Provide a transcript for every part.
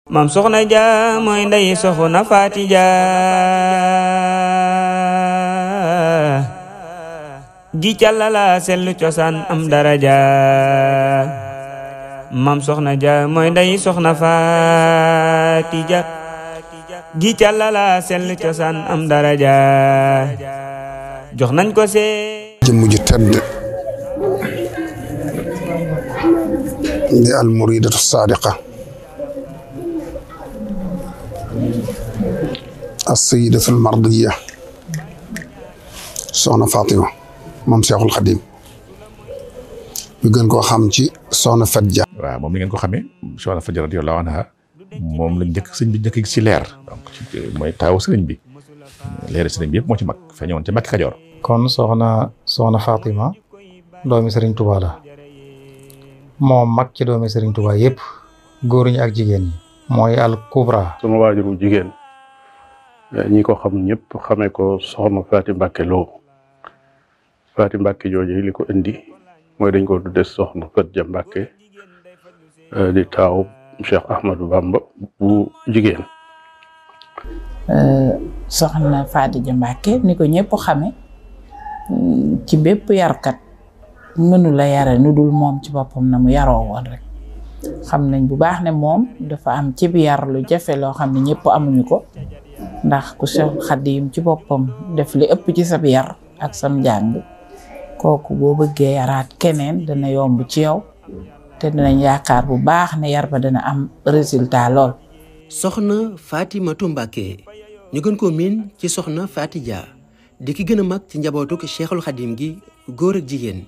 mam soxna ja mooy ndey soxna Faati Ja ji càllala sellu cosaan am daraja mam soxna ja mooy ndey soxna Faati Ja ji càllala sellu cosaan am daraja jox nañ ko see jëmm ju tedd di al muridatu sadiqa as-sayyidatu al-mardiyya soxna Fatima moom Seexul Xadim ñu gën koo xam ci soxna Fat Ja. waaw moom li ngeen ko xamee soxna Fat Ja radiyallahu anha moom lañ njëkk sëñ bi njëkk gis ci leer donc mooy taawu sëriñ bi leer sëriñ bi yëpp moo ci mag feeñoon ca Mbàkke Kajoor. kon soxna Fatima doomi sëriñ Tuubaa la moom mag ci doomi sëriñ Tuubaa yëpp góor ñi ak jigéen ñi mooy al kubra. sama waajuru jigéen ñi ko xam ñëpp xamee ko soxna Faati Mbàkke Lo Faati Mbàkke jooju li ko indi mooy dañ ko tudde soxna Fat Ja Mbàkke di taaw Cheikh Ahmadou Bamba bu jigéen. soxna Faati Ja Mbàkke ni ko ñëpp xame ci bépp yarkat mënu la yare nu dul moom ci boppam na mu yaroo woon rek xam nañ bu baax ne moom dafa am ci bi yar lu jafe loo xam ne ñëpp amuñu ko ndax ku Seex Xaadim ci boppam def li ëpp ci sab yar ak sam njàng kooku boo bëggee yaraat keneen dana yomb ci yow te dinañ yaakaar bu baax ne yar ba dana am résultat lool. soxna Fatimatu Mbàkke ñu gën koo miin ci soxna Faati Ja di ki gën a mag ci njabootuk Cheikhul Xadim gi góor ak jigéen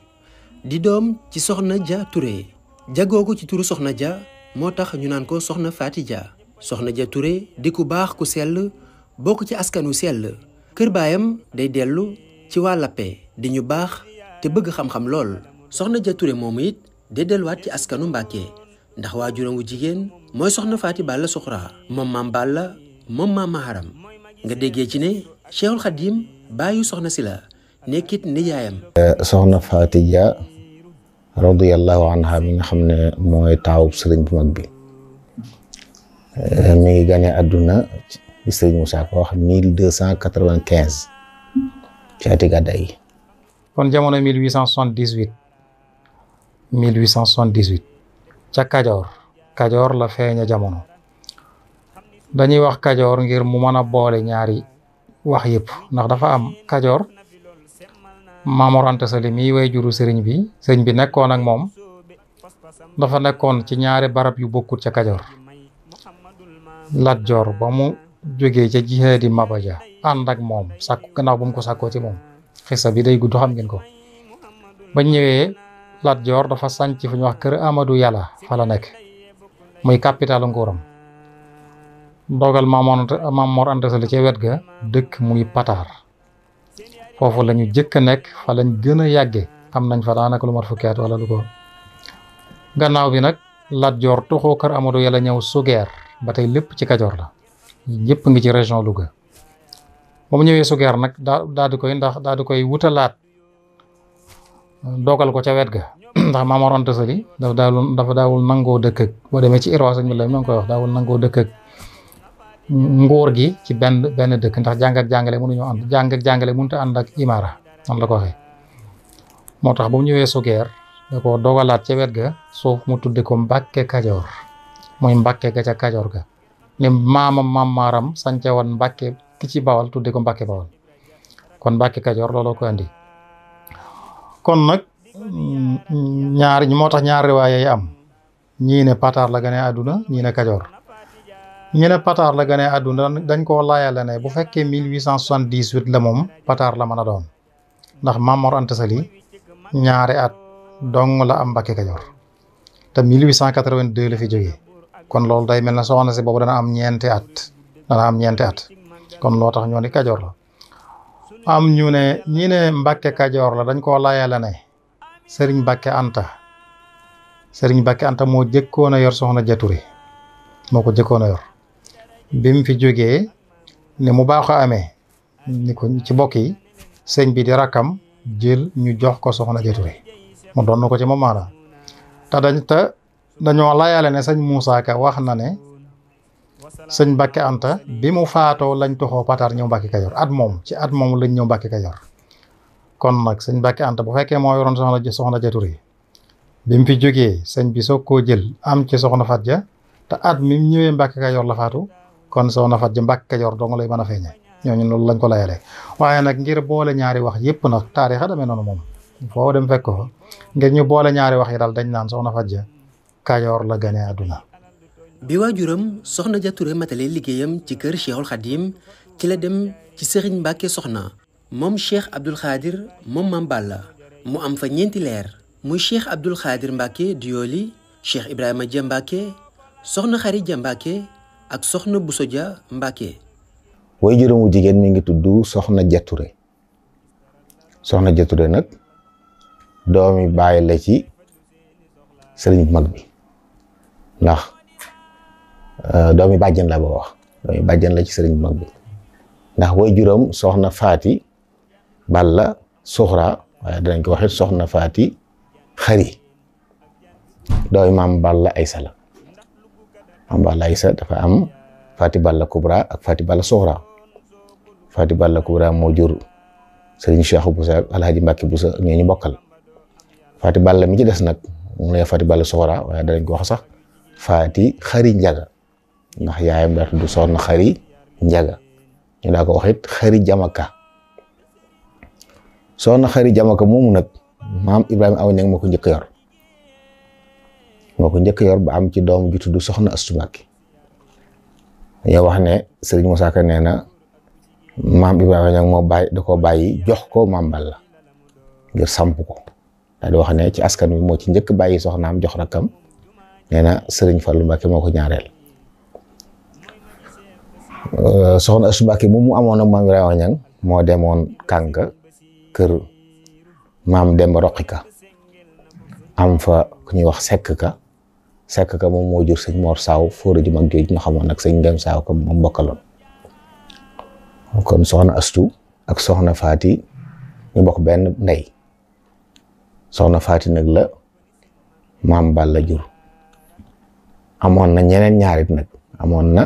di doom ci soxna Ja Touré jagoogu ci turu soxna Ja moo tax ñu naan ko soxna Faati Ja soxna Ja Touré di ku baax ku sell bokk ci askanu sell kër baayam day dellu ci waa Lappe di ñu baax te bëgg xam-xam lool soxna Ja Touré moomu it day delluwaat ci askanu Mbàkke ndax waajuram wu jigéen mooy soxna Faati Balla Suxra moom maam Balla moom maam Maharam nga déggee ci ne Cheikhul Khadim baayu soxna si la nekkit nijaayam. soxna Faati Ja radiyallahu anha mi nga xam ne mooy taawub sëriñ bu mag bi mi ngi gane àdduna ci sëriñ Moussa ko wax 1295 ci ati gàddaay yi. kon jamono 1878 ca Kajoor la feeña jamono dañuy wax Kajoor ngir mu mën a boole ñaari wax yëpp ndax dafa am Kajoor Maam Mor Anta Sali mi way juru sëriñ bi nekkoon ak moom dafa nekkoon ci ñaari barab yu bokkut ca Kajoor Lat Joor ba mu jógee ca jihaadi Maba Ja ànd ak moom sàkku gannaaw bu mu ko sàkkoo ci moom xissa bi day gudd xam ngeen ko ba ñëwee Lat Joor dafa sànc fu ñu wax kër Amadou Yàlla fa la nekk muy capitalu nguuram dogal Maam Mor Anta Sali ca wet ga dëkk muy Pataar foofu la ñu jëkk a nekk fa lañ gën a yàgge am nañ fa daanaka lu mat fukki at wala lu ko gannaaw bi nag Lat Joor tuxoo kër Amadou Yàlla ñëw Sugeer ba tey lépp ci Kajoor la yëpp ngi ci région Louga ba mu ñëwee Sugeer nag daal di koy wutalaat dogal ko ca wet ga ndax Maam Mor Anta Sali dafa daawul nangoo dëkk ak boo demee ci Irwa sëñ bi la mi ngi koy wax daawul nangoo dëkk ak nguur gi ci benn dëkk ndax jàng ak jàngale mënuñoo ànd jàng ak jàngale mënut a ànd ak imaara am la ko waxee moo tax ba mu ñëwee Sugeer da ko dogalaat ca wet ga suuf mu tudde ko Mbàkke Kajoor muy Mbàkke ga ca Kajoor ga ni maam Maaram sance woon Mbàkke ki ci Bawal tudde ko Mbàkke Bawal kon Mbàkke Kajoor looloo ko andi kon nag moo tax ñaar riwaaya yi am ñii ne Pataar la gane àdduna ñii ne Kajoor ñu ne Pataar la gane àdduna dañ koo laayale ne bu fekkee 1878 la moom Pataar la mën a doon ndax Maam Mor Anta Sali ñaari at dong la am Mbàkke Kajoor te 1882 la fi jógee kon loolu day mel ne soxna si boobu dana am ñeenti at kon loo tax ñoo ni Kajoor la am ñu ne ñi ne Mbàkke Kajoor la dañ koo laayale ne Sëriñ Mbàkke Anta moo jëkkoon a yor soxna Ja Touré moo ko jëkkoon a yor bi mu fi jógee ni mu baax a amee ni ko ci bokk yi sëñ bi di rakkam jël ñu jox ko soxna Ja Touré mu doon ko ci moom maanaam te dañoo layaale ne sëñ Moussa Ka wax na ne sëñ Mbàkke Anta bi mu faatoo lañ toxoo Pataar ñëw Mbàkke Kajoor ci at moom lañ ñëw Mbàkke Kajoor kon nag sëñ Mbàkke Anta bu fekkee moo yoroon soxna Ja Ture bi mu fi jógee sëñ bi soog koo jël am ci soxna Fat Ja te at mi mu ñëwee Mbàkke Kajoor la faatu kon soxna Fat Ja Mbàkke Kajoor dong lay mën a feeñee ñooñu loolu lañ ko layalee waaye nag ngir boole ñaari wax yëpp nag taarixa demee noonu moom foo dem fekk ko fa ngir ñu boole ñaari wax yi daal dañ naan soxna Fat Ja Kajoor la gane àdduna. bi waajuram soxna Ja Ture matale liggéeyam ci kër Cheikhul Khadim ci la dem ci Serigne Mbacke Soxna moom Cheikh Abdoul Khadir moom Mame Balla mu am fa ñeenti leer muy Cheikh Abdoul Khadir Mbacke Dioli Cheikh Ibrahima Ja Mbacke soxna Xari Ja Mbacke ak soxna Bousso Ja Mbacke. waajuram wu jigéen mi ngi tudd soxna Ja Ture soxna Ja Ture nag doomi bàyyi la ci sëriñ bu mag bi ndax doomi bàjjen la ba wax doomi bàjjen la ci sëriñ bu mag bi ndax waajuram soxna Faati Balla Suxra waaye danañ ko waxit soxna Faati Xari doomi maam Balla Aysa la maam Balla Aysa dafa am Faati Balla Kubra ak Faati Balla Suxra Faati Balla Kubra moo jur sëriñ Cheikh Boussa ak Alhaji Mbàkke Boussa ak ñooñu bokkal Faati Balla mi ci des nag mu ne Faati Balla Suxra waaye danañ ko wax sax Faati Xari Njaga ndax yaayam daa tudd soxna Xari Njaga ñu daa ko waxit Xari Jamaka soxna Xari Jamaka moomu nag maam Ibrahima Awa Ñang moo ko njëkk a yor ba am ci doom ju tudd soxna Astu Mbàkke dañoo wax ne sëriñ Musaa Ka nee na maam Ibrahima Ñang moo bàyyi da koo bàyyi jox ko maam Balla ngir samp ko daal di wax ne ci askan wi moo ci njëkk bàyyi soxnaam jox rakkam nee na sëriñ Fallu Mbàkke moo ko ñaareel soxna Astu Mbàkke moom mu amoon ak maam Ibrahima Ñang moo demoon Kànka kër maam Demba Roqika am fa ku ñuy wax Sekk Ka moom moo jur sëñ Mor Saaw fóora ju mag jooju ñu xamoon nag sëñ Dem Saaw ka moom bokkaloon kon soxna Astu ak soxna Faati ñu bokk benn ndey soxna Faati nag la maam Balla jur amoon na ñeneen ñaarit nag amoon na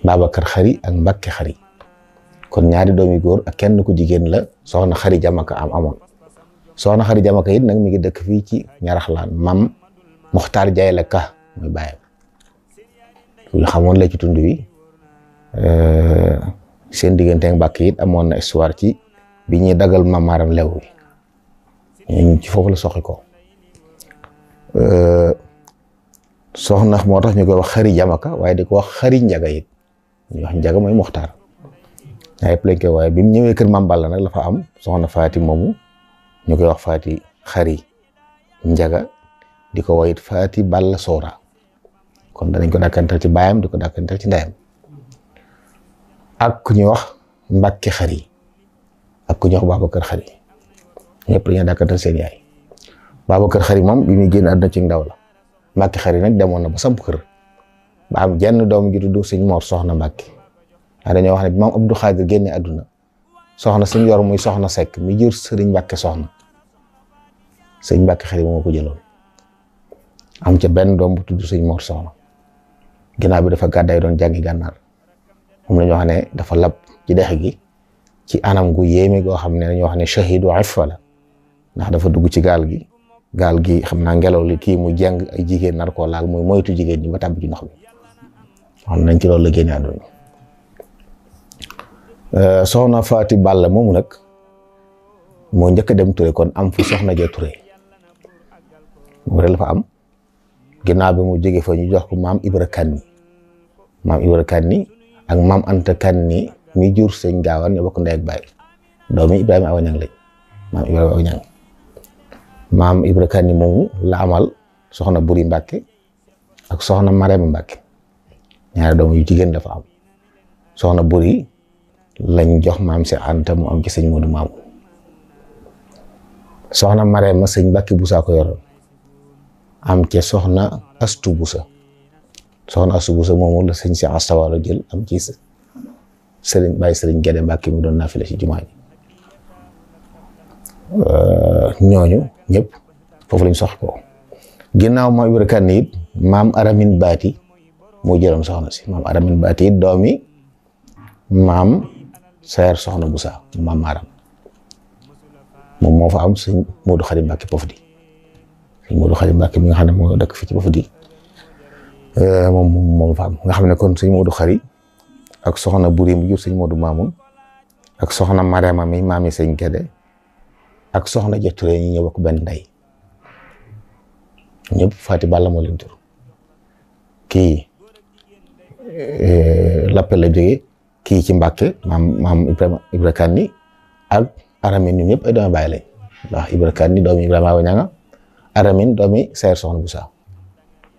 Babacar Xari ak Mbàkke Xari kon ñaari doomi góor ak kenn ku jigéen la soxna Xari Jamaka amoon soxna Xari Jamaka it nag mi ngi dëkk fii ci Ñaraxlaan mam Muxtaar Jaay la ka muy bàyyam yu xamoon la ci tund wi seen diggante ak Mbàkke it amoon na histoire ci bi ñuy dagal mamaaram lew wi ñu ci foofu la soxi ko soxna moo tax ñu koy wax Xari Jamaka waaye di ko wax Xari Njaga it ñu wax Njaga mooy Muxtaar waaye lañ koy waaye bi mu ñëwee kër Maam Balla nag la fa am soxna Faati moomu ñu koy wax Faati Xari Njaga di ko wayit Faati Balla Soora kon danañ ko dàkkantal ci baayam di ko dàkkantal ci ndeyam ak ku ñuy wax Mbàkke Xari ak ku ñuy wax Babacar Xari ñëpp dañuy dàkkantal seen yaay Babacar Xari moom bi muy génn àdduna ci ndaw la Mbàkke Xari nag demoon na ba samp kër ba am jenn doom ju tudd sëñ Mor Soxna Mbàkke dañoo wax ne bi maam Abdou Khadir génne àdduna soxna suñ yor muy soxna Sekk mi jur sëriñ Mbàkke Soxna sëñ Mbàkke Xari moo ko jëloon am ca benn doom bu tudd sëñ Mor Soxna ginnaaw bi dafa gàddaay doon jàngi gànnaar moom la ñu wax ne dafa lab ci dex gi ci anam gu yéeme goo xam ne dañoo wax ne shahidu iffa la ndax dafa dugg ci gaal gi xam naa ngelaw li kii mu jàng ay jigéen nar koo laal muy moytu jigéen ñi ba tàbbi ci ndox mi xam nañ ci loolu la génne àdduna soxna Faati Balla moomu nag moo njëkk a dem Touré kon am fu soxna Ja Touré moom rek la fa am ginnaaw bi mu jóge fa ñu jox ko maam Ibra Kanni ak maam Anta Kanni mi jur sëñ Gaawaan ñu bokk ndey ak baay doomi Ibrahima Awa Ñang lañ maam Ibrahima Awa Ñang maam Ibra Kanni moomu la amal soxna Buri Mbàkke ak soxna Marema Mbàkke ñaari doom yu jigéen dafa am soxna Buri lañ jox maam si Anta mu am ci sëñ Moodu Maamu soxna Marema sëñ Mbàkke Busa ko yoroon am ci soxna Astu Busa moomu la sëñ si Astawalo jël am ci sëriñ Baye Sëriñ Gede Mbàkke mi doon naafila ci jumaa ji ñooñu ñëpp foofu lañ sox ko ginnaaw maam Ibra Kanni it maam Aramin Baati moo jëloon soxna si maam Aramin Baati doomi maam Seer soxna Busa maam Maram moom moo fa am sëñ Modou Khary Mbacké Pofdy sëñ Modou Khary Mbacké mi nga xam ne moo dëkk fii ci Pofdy moom fa am nga xam ne kon sëñ Modou Khary ak soxna Buri mu jur sëñ Modou Mamoun ak soxna Mariama mi maami sëñ Gédé ak soxna Jature ñi ñëw bokk benn ndey ñëpp Faati Balla moo leen tur kii Lappel la jógee kii ci Mbàkke maam Ibra Kanni ak Aramin ñun ñëpp ay doomi baay lañ ndax Ibra Kanni doomi Ibrahima Awa Ñanga Aramin doomi Seer soxna Busa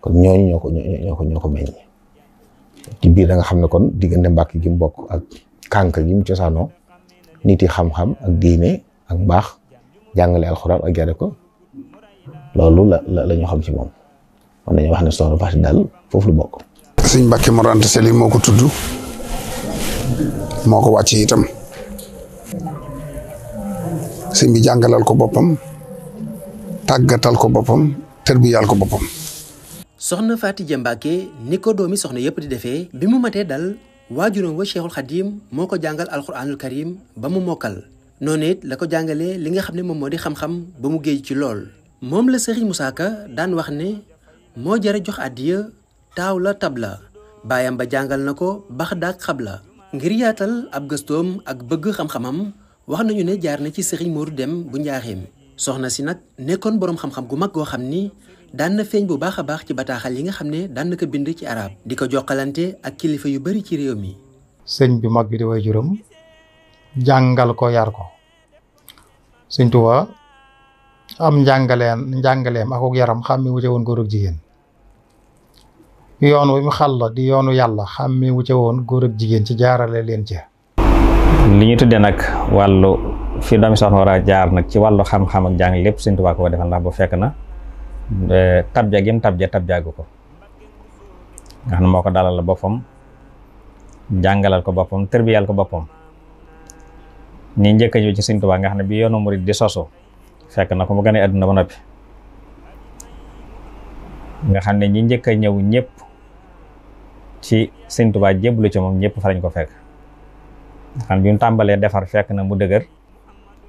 kon ñooñu ñoo ko meññ ci biir da nga xam ne kon diggante Mbàkke gi mu bokk ak kànk gi mu cosaanoo nit yi xam-xam ak diine ak mbaax jàngale alxuraan ak yare ko loolu la ñu xam ci moom mën nañu wax ne soxna Faati daal foofu lu bokk. sëñ Mbàkke Mor Anta Sali moo ko tudd moo ko wàcce itam sëñ bi jàngalal ko boppam tàggatal ko boppam tërbiyal ko boppam. soxna Faty Dia Mbacké ni ko doomi soxna yëpp di defee bi mu matee dal waajuram wa Cheikhul Khadim moo ko jàngal alquranul karim ba mu mokkal noonu it la ko jàngalee li nga xam ne moom moo di xam-xam ba mu géej ci lool moom la Serigne Moussa Ka daan wax ne moo jare jox addiya taaw la tab la baayam ba jàngal na ko bax daak xab la ngir yaatal ab gëstoom ak bëgg xam-xamam wax nañu ne jaar na ci Serigne Modou Dem bu njaaxeem soxna si nag nekkoon boroom xam-xam gu mag goo xam ni daan na feeñ bu baax a baax ci bataaxal yi nga xam ne daan na ko bind ci arab di ko jokkalante ak kilifa yu bari ci réew mi. sëñ bi mag bi di waajuram jàngal ko yar ko sëñ Tuubaa am njàngaleem ak yaram xàmme wuute woon góor ak jigéen yoon wi mu xàll di yoonu yàlla xàmme wuute woon góor ak jigéen ci jaarale leen ci. li ñu tuddee nag wàllu fi doomi soxna war a jaar nag ci wàllu xam-xam ak jàng lépp sëñ Tuubaa ko defal ndax bu fekk na. tabja gim tabjaagu ko nga xam ne moo ko dalal boppam jàngalal ko boppam tërbiyal ko boppam ñi njëkk a ñëw ci Sëñ Tuubaa nga xam ne bi yoonu murid di sosu fekk na ko mu gën a àdduna ba noppi nga xam ne ñi njëkk a ñëw ñëpp ci Sëñ Tuubaa jébbalu ci moom ñëpp fa lañ ko fekk nga xam ne bi mu tàmbalee defar fekk na mu dëgër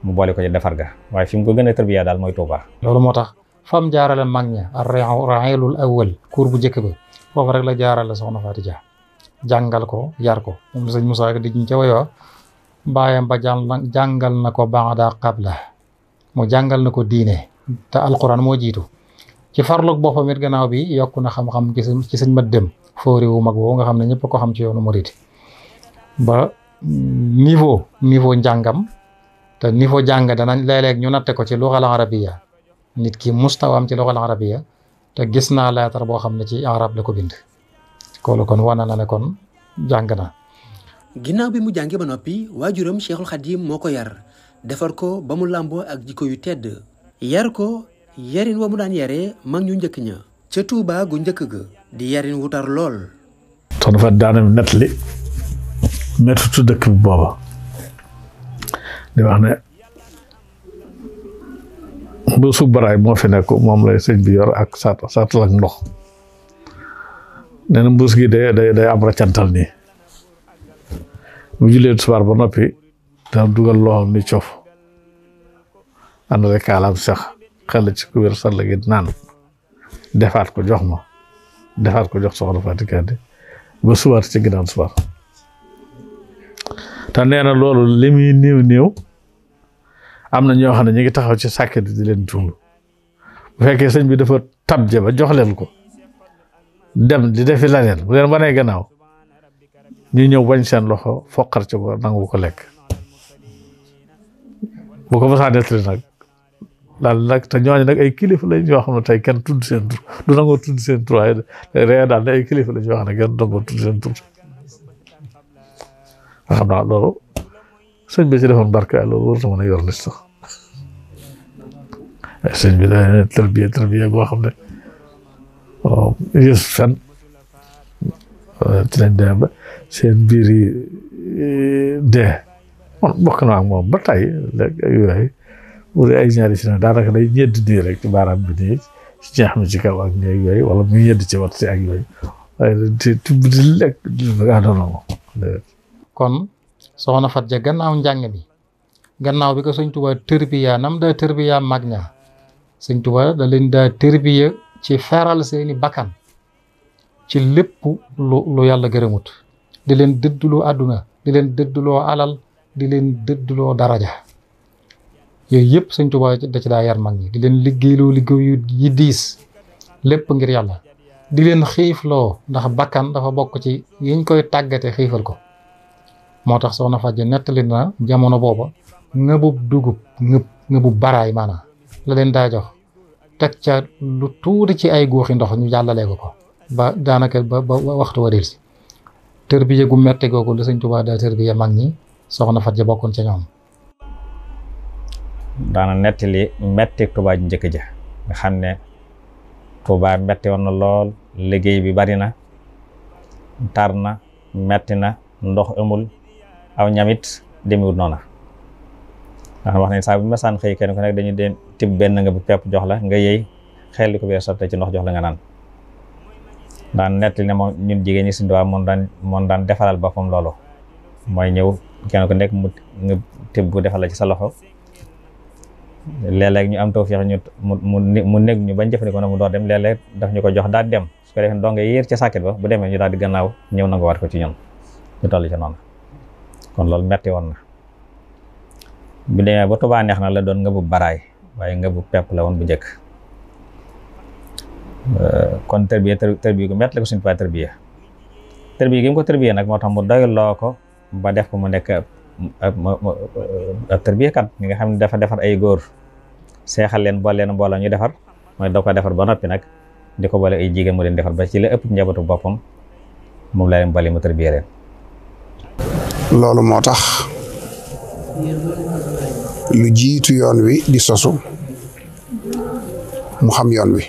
mu boole ko ci defar ga waaye fi mu ko gën a tërbiya daal mooy Tuubaa. loolu moo tax fam jaarale mag ña ar-ra'iilul awwal kuur bu njëkk ba foofu rek la jaarale soxna Faty Dia jàngal ko yar ko moom sëñ Moussa di ñu ca wayoo baayam ba jàngal na ko ba'da qabla mu jàngal na ko diine te alquran moo jiitu ci farloog boppam it gannaaw bi yokku na xam-xam ci sëñ Mat Dem fóori wu mag woo nga xam ne ñëpp ko xam ci yoonu murid ba niveau njàngam te niveau jàng danañ léeg-léeg ñu natte ko ci lughal arabiyya nit ki mustawaam ci lughal arabiyya te gis naa lettre boo xam ne ci arab la ko bind koolu kon wana na ne kon jàng na. ginnaaw bi mu jàngee ba noppi waajuram Cheikhul Khadim moo ko yar defar ko ba mu làmboo ak jikko yu tedd yar ko yarin wa mu daan yaree mag ñu njëkk ña ca Touba gu njëkk ga di yarin wutar lool. soxna Faty daana nettali mettitu dëkk bi booba di wax ne mbuusu baraay moo fi nekk moom lay sëñ bi yor ak saatal ak ndox nee na mbuus gi day am raccantal nii bu julee tisbaar ba noppi dana dugal loxoom ni cof ànd rek kaalaam sax xel ci ku wér sall gi naan defaat ko jox ma defaat ko jox soxna Faty Kadi ba subaar ci ginnaaw subaar te nee na loolu li muy néew am na ñoo xam ne ñu ngi taxaw ci sàkket di leen tuulu bu fekkee sëñ bi dafa tabje ba jox leen ko dem di defi leneen bu leen wanee gannaaw ñu ñëw bañ seen loxo foqar ci ko nangu ko lekk bu ko mësaa nettali nag daal nag te ñooñu nag ay kilifa lañ yoo xam ne tey kenn tudd seen tur du nangoo tudd seen tur waaye ree daal ne ay kilifa lañ yoo xam ne kenn du nangoo tudd seen tur nga xam naa loolu sëñ bi ci defoon barke loolu war na mën a yor lis sax sëñ bi da tërbiya boo xam ne yës fen ci lañ demee ba seen biir yi dee man bokk naa ak moom ba tey léegi yooyu bu dee ay ñaari si ne daanaka day ñedd nii rek ci baaraam bi nii ci ñax mi ci kaw ak ñeeg yooyu wala mu ñedd ci wat si ak yooyu waaye di lekk non. kon soxna Fat Ja gannaaw njàng bi gannaaw bi ko sëñ Tuubaa tërbiya nam daa tërbiya mag ña sëñ Tuubaa da leen daa tërbiya ci feral seeni bakkan ci lépp lu yàlla gërëmut di leen dëdduloo àdduna di leen dëdduloo alal di leen dëdduloo daraja yooyu yëpp sëñ Tuubaa da ci daa yar mag ñi di leen liggéeyloo liggéey yi diis lépp ngir yàlla di leen xiifloo ndax bakkan dafa bokk ci yiñ koy tàggate xiifal ko moo tax soxna Fat Ja nettali na jamono booba ngëbub dugub ngëbub baraay maanaam la leen daa jox teg ca lu tuuti ci ay góoxi ndox ñu jàllalee ko ba daanaka ba waxtu wa delsi tërbiya gu metti googu la sëñ Tuubaa daa tërbiya mag ñi soxna Fat Ja bokkoon ca ñoom. daana nettali metti Tuubaa ju njëkk ja nga xam ne Tuubaa metti woon na lool liggéey bi bari na tar na metti na ndox amul aw ñamit demewut noona ndax wax nañ saa bu masaan xëy kenn ku nekk dañu deen tibb benn nga bu pepp jox la nga yëy xel li ko bee sotte ci ndox jox la nga naan daan nettali ne moom ñun jigéen ñi Sëñ Tuubaa moom daan defaral boppam loolu mooy ñëw kenn ku nekk nga tibb bu defal la ci sa loxo léeg-léeg ñu am tawfeex ñu mu nekk ñu bañ jëfandikoo na mu door dem léeg-léeg daf ñu ko jox daal dem su ko defee doo nga yéer ca sàkkit ba bu demee ñu daal di gannaaw ñëw nangu waat ko ci ñun ñu toll ci noonu kon loolu metti woon na bu demee ba Tuubaa neex na la doon nga bu baraay waaye nga bu pepp la woon bu njëkk kon tërbiya gu metti la ko Sëñ Tuubaa tërbiya gi mu ko tërbiya nag moo tax mu doyloo ko ba def ko mu nekk ab tërbiya kat ñi nga xam ne dafa defar ay góor seexal leen boole leen mbooloo ñu defar mooy doo ko defar ba noppi nag di ko boole ay jigéen mu leen defar ba ci la ëpp njabootu boppam moom la leen boole mu tërbiya leen. loolu moo tax lu jiitu yoon wi di sosu mu xam yoon wi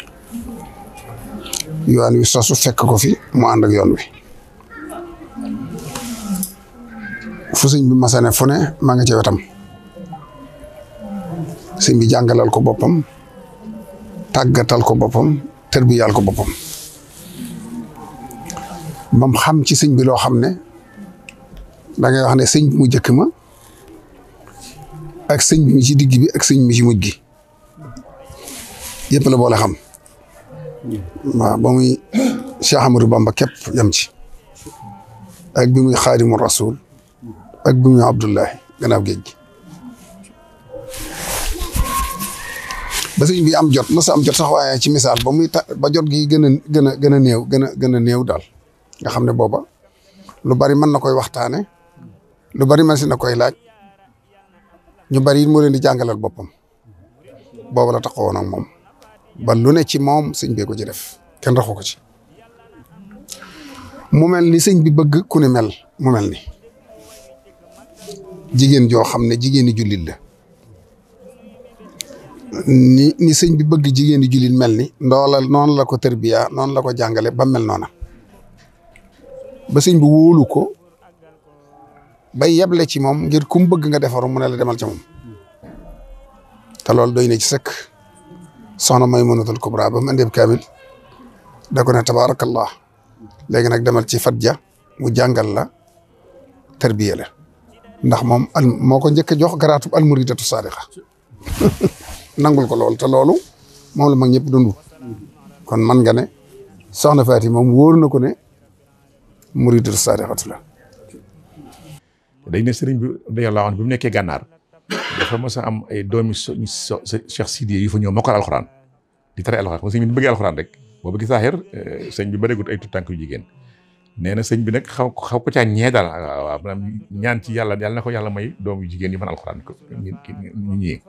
sosu fekk ko fi mu ànd ak yoon wi fu sëñ bi masane fu ne maa nga ci wetam sëñ bi jàngalal ko boppam tàggatal ko boppam tërbiyal ko boppam bam xam ci sëñ bi loo xam ne da ngay wax ne sëñ bi mu jëkk ma ak sëñ bi mi ci digg bi ak sëñ mi ci mujj gi yëpp la boole xam waaw ba muy Cheikh Amadou Bamba képp yam ci ak bi muy Xaadimu Rasuul ak bi muy Abdullahi gannaaw géej gi ba sëñ bi am jot mos a am jot sax waaye ci misaal ba muy ba jot gi gën a néew daal nga xam ne booba lu bari mën na koy waxtaane lu bari mën si na koy laaj ñu bari it moo leen di jàngalal boppam booba la taxawoon ak moom ba lu ne ci moom sëñ bee ko ci def kenn raxu ko ci mu mel ni sëñ bi bëgg ku ni mel mu mel ni jigéen joo xam ne jigéeni jullit la ni sëñ bi bëgg jigéeni jullit mel ni noonu la ko tërbiya noonu la ko jàngale ba mel noona ba sëñ bi wóolu ko bay yeble ci moom ngir kum bëgg nga defaru mu ne la demal ci moom te loolu doy na ci sëkk soxna Maymunatul Kubra ba mu andee kaamil da ko ne tabaarakallah léegi nag demal ci Fat Ja mu jàngal la tarbiya la ndax moom moo ko njëkk a jox garaatub almuridatu saadiqa nangul ko loolu te loolu moom la mag ñëpp dundu kon man nga ne soxna Faati moom wóor na ko ne muridatu saadiqatu la. dañ ne sëriñ bi radiyallaahu anhu bi mu nekkee gànnaar dafa mos a am ay doomi Cheikh Sidiye yu fa ñëw mokkal alxuraan di tere alxuraan comme sëñ bi ni bëggee alxuraan rek boobu gis saaxir sëñ bi bëreegut ay tuttànk yu jigéen nee na sëñ bi nag xaw ko caa ñee daal waaw maanaam ñaan ci yàlla na ko yàlla may doom yu jigéen yu mën alxuraan ko ñu ñëwee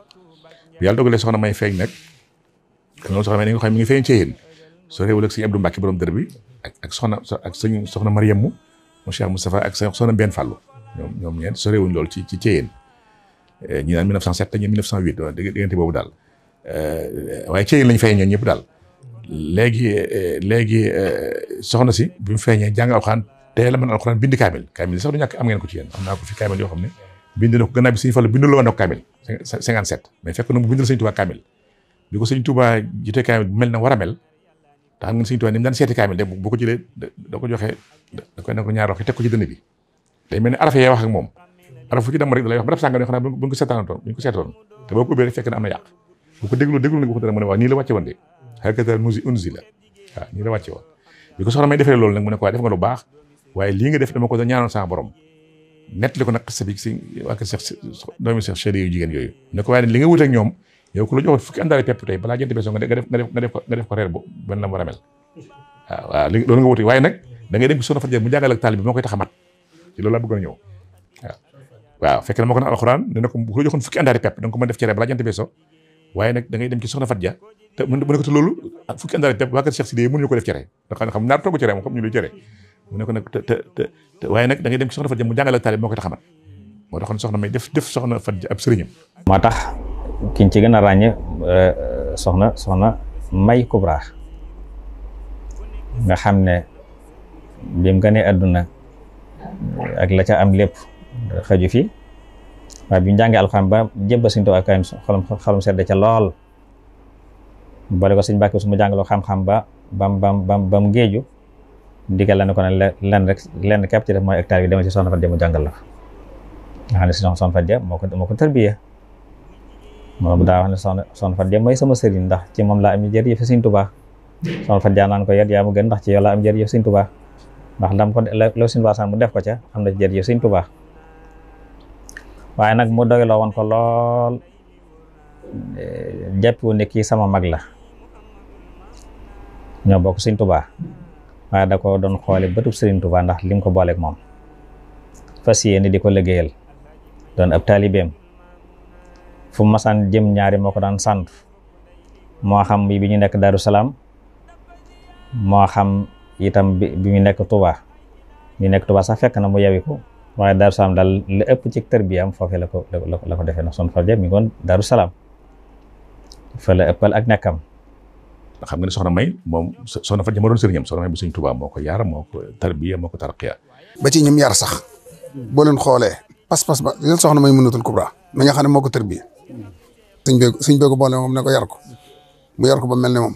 yàlla dogalee soxna may feeñ nag loolu soxna may ni nga xam mi ngi feeñ ci yéen soo réewul ak sëñ Abdou Mbacke borom dër bi ak soxna Mariamu mu Cheikh Moustapha ak soxna Mbène Fallou ñoom ñeent soo réewuñ loolu ci Thiéyène ñi naan 1907 ñi 1908 diggante boobu daal waaye Thiéyène lañ feeñ ñoom ñëpp daal léegi soxna si bi mu feeñee jàng alxuraan teel a mën alxuraan bind kaamil sax du ñàkk am ngeen ko ci yéen am naa ko fi kaamil yoo xam ne bind na ko gannaaw bi sëñ Fallu bindul woon na ko kaamil 57 mais fekk na mu bindal sëñ Tuubaa kaamil bi ko sëñ Tuubaa jitee kaamil bu mel na war a mel te xam nga Sëriñ Tuubaa ni mu daan seeti kaamil de bu ko jëlee da ko joxee da koy ne ko ñaar wax teg ko ci dënn bi day mel ni araf yee wax ak moom araf fu ci dem rek da lay wax barab sàngam xanaa bu ñu ko seetoon te boo ko ubbee rek fekk na am na yàq bu ko déglu na ko dara mu ne waaw nii la wàcce woon de hakata unzila waaw nii la wàcce woon bi ko soxna may defee loolu nag mu ne ko waaye def nga lu baax waaye lii nga def dama ko da ñaanoon sama borom nettali ko nag xisa bi si waa kër Cheikh doomi Cheikh Chéri yu jigéen yooyu ne ko waaye li nga wut ak ñoom yow ku la joxoon fukki àndaale pepp tey balaa jënt beesoo nga def ko reer bu benn la mu war a mel waaw loolu nga wuti waaye nag da ngay dem ci soxna Fatou mu jàngal ak taalibe bi moo koy tax a mat ci loolu laa bëggoon a ñëw waaw fekk na moo ko na alxuraan ne ko ku la joxoon fukki àndaale pepp da nga ko mën def ci reer balaa jënt beesoo waaye nag da ngay dem ci soxna Fatou te mu ne ko te loolu fukki àndaale pepp waa kër Cheikh Sidi mënuñu ko def cere ndax xam naar togg cere moom xam ñu luy cere mu ne ko nag te waaye nag da ngay dem ci soxna Fatou mu jàngal ak taalibe bi moo koy tax a mat moo taxoon soxna may def soxna Fatou ab sëriñam moo tax kiñ ci gën a ràññe soxna May Kubra nga xam ne bi mu gënee àdduna ak la ca am lépp xëju fi waaye bi mu jàngee alxuraan ba jébba Sëriñ Tuubaa kaay xolum sedd ca lool boole ko Sëriñ Mbàkke su mu jàngaloo xam-xam ba mu géeju digal la ne ko ne lenn képp ci def mooy hectare bi demal ci soxna Fatou Dia mu jàngal la nga xam ne si soxna Fatou Dia moo ko tarbiyee moom daa wax ne soxna Fatou Dia mooy sama sëriñ ndax ci moom laa am jërëjëf Sëriñ Tuubaa soxna Fatou Dia naan ko yaa ma gën ndax ci yow laa am jërëjëf Sëriñ Tuubaa ndax lam ko la Sëriñ Tuubaa mu def ko ca am na jërëjëf Sëriñ Tuubaa waaye nag mu doyloo woon ko lool jàppiwu ne kii sama mag la ñoo bokk Sëriñ Tuubaa waaye da ko doon xoole bëtub Sëriñ Tuubaa ndax lim ko booleeg moom fas yéene di ko liggéeyal doon ab taalibeem fu mu masaan jëm ñaari moo ko daan sant moo xam bi ñu nekk Daaru Salaam moo xam itam bi mu nekk Touba sax fekk na mu yewi ko waaye Daaru Salaam daal la ëpp ci tarbiyam foofee la ko defee nag Soxna Fatou Dia mi ngi woon Daaru Salaam fa la ëppal ak nekkam. xam nga ne soxna May moom Soxna Fatou Dia ma doon sëriñam soxna May bu Sëriñ Tuubaa moo ko yar moo ko tarbiya moo ko tarqiya ba ci ñum yar sax boo leen xoolee pas-pas ba yéen soxna May Munatul Kubra mi nga xam ne moo ko tarbiya suñ bee ko boole moom ne ko yar ko mu yar ko ba mel ne moom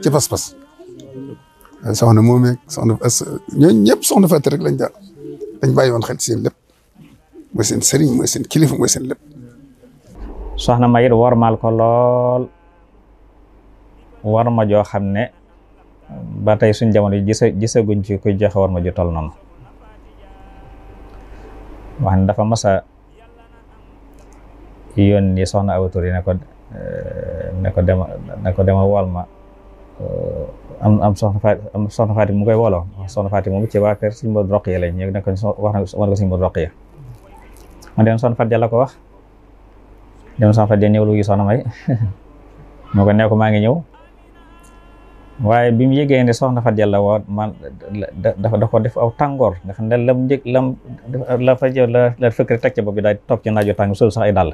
ci pas-pas soxna moom yeeg soxna ñooñu ñëpp soxna Fatou rek dañ bàyyi woon xel ci seen lépp mooy seen sëriñ mooy seen kilifa mooy seen lépp. soxna May it wormaal ko lool war ma joo xam ne ba tey suñ jamono yi gisaguñ ci kuy joxe war ma ju toll noonu wax ne dafa mas a yónni soxna Awa Touré ne ko dema wool ma am soxna Fatou mu koy woloo soxna Fatou moom ci waa kër Sëriñ Modou Rokhaya lañ ñu ne ko wax ko Sëriñ Modou Rokhaya man dem soxna Fatou Dia la ko wax dem soxna Fatou Dia ñëw lu gi soxna May moo ko nee ko maa ngi ñëw waaye bi mu yëgee ne soxna Fatou Dia la woo man dafa ko def aw tàngoor nga xam ne la fa jëw la fëkk rek teg ci bopp bi daal toog ci naaju tàng sol sax ay dàll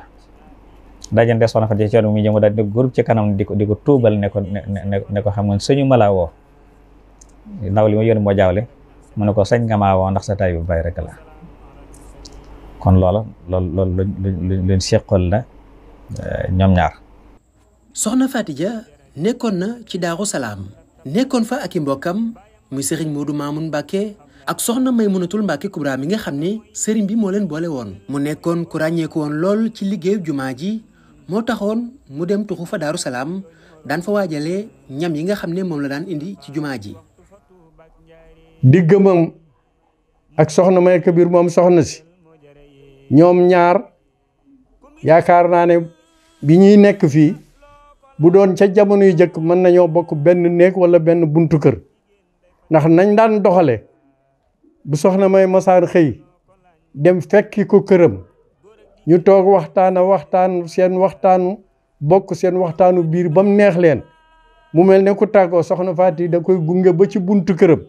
dajante soxna Fatou Dia ci yoon mi jëm daal di groupe ci kanam di ko tuubal ne ko xam nga sëñu ma laa woo ndaw li ma yónni moo jaawle mu ne ko sañ nga maa woo ndax sa tay bu bay rek la kon loolu luñ seqal la ñoom ñaar. soxna Fatou Dia nekkoon na ci Daaru Salaam nekkoon fa ak i mbokkam muy sëriñ Modou Mamoun Mbacke ak soxna May Munatul Mbacke Kubra mi nga xam ne sëriñ bi moo leen boole woon mu nekkoon ku ràññeeku woon lool ci liggéeyu jumaa ji moo taxoon mu dem tuxu fa Daaru Salaam daan fa waajalee ñam yi nga xam ne moom la daan indi ci jumaa ji diggamam ak soxna May Kabir moom soxna si ñoom ñaar yaakaar naa ne bi ñuy nekk fii bu doon ca jamono yu jëkk mën nañoo bokk benn néeg wala benn buntu kër ndax nañ daan doxale bu soxna May masaan xëy dem fekki ko këram ñu toog waxtaan seen waxtaanu bokk seen waxtaanu biir ba mu neex leen mu mel ne ku tàggoo soxna Fatou da koy gunge ba ci buntu këram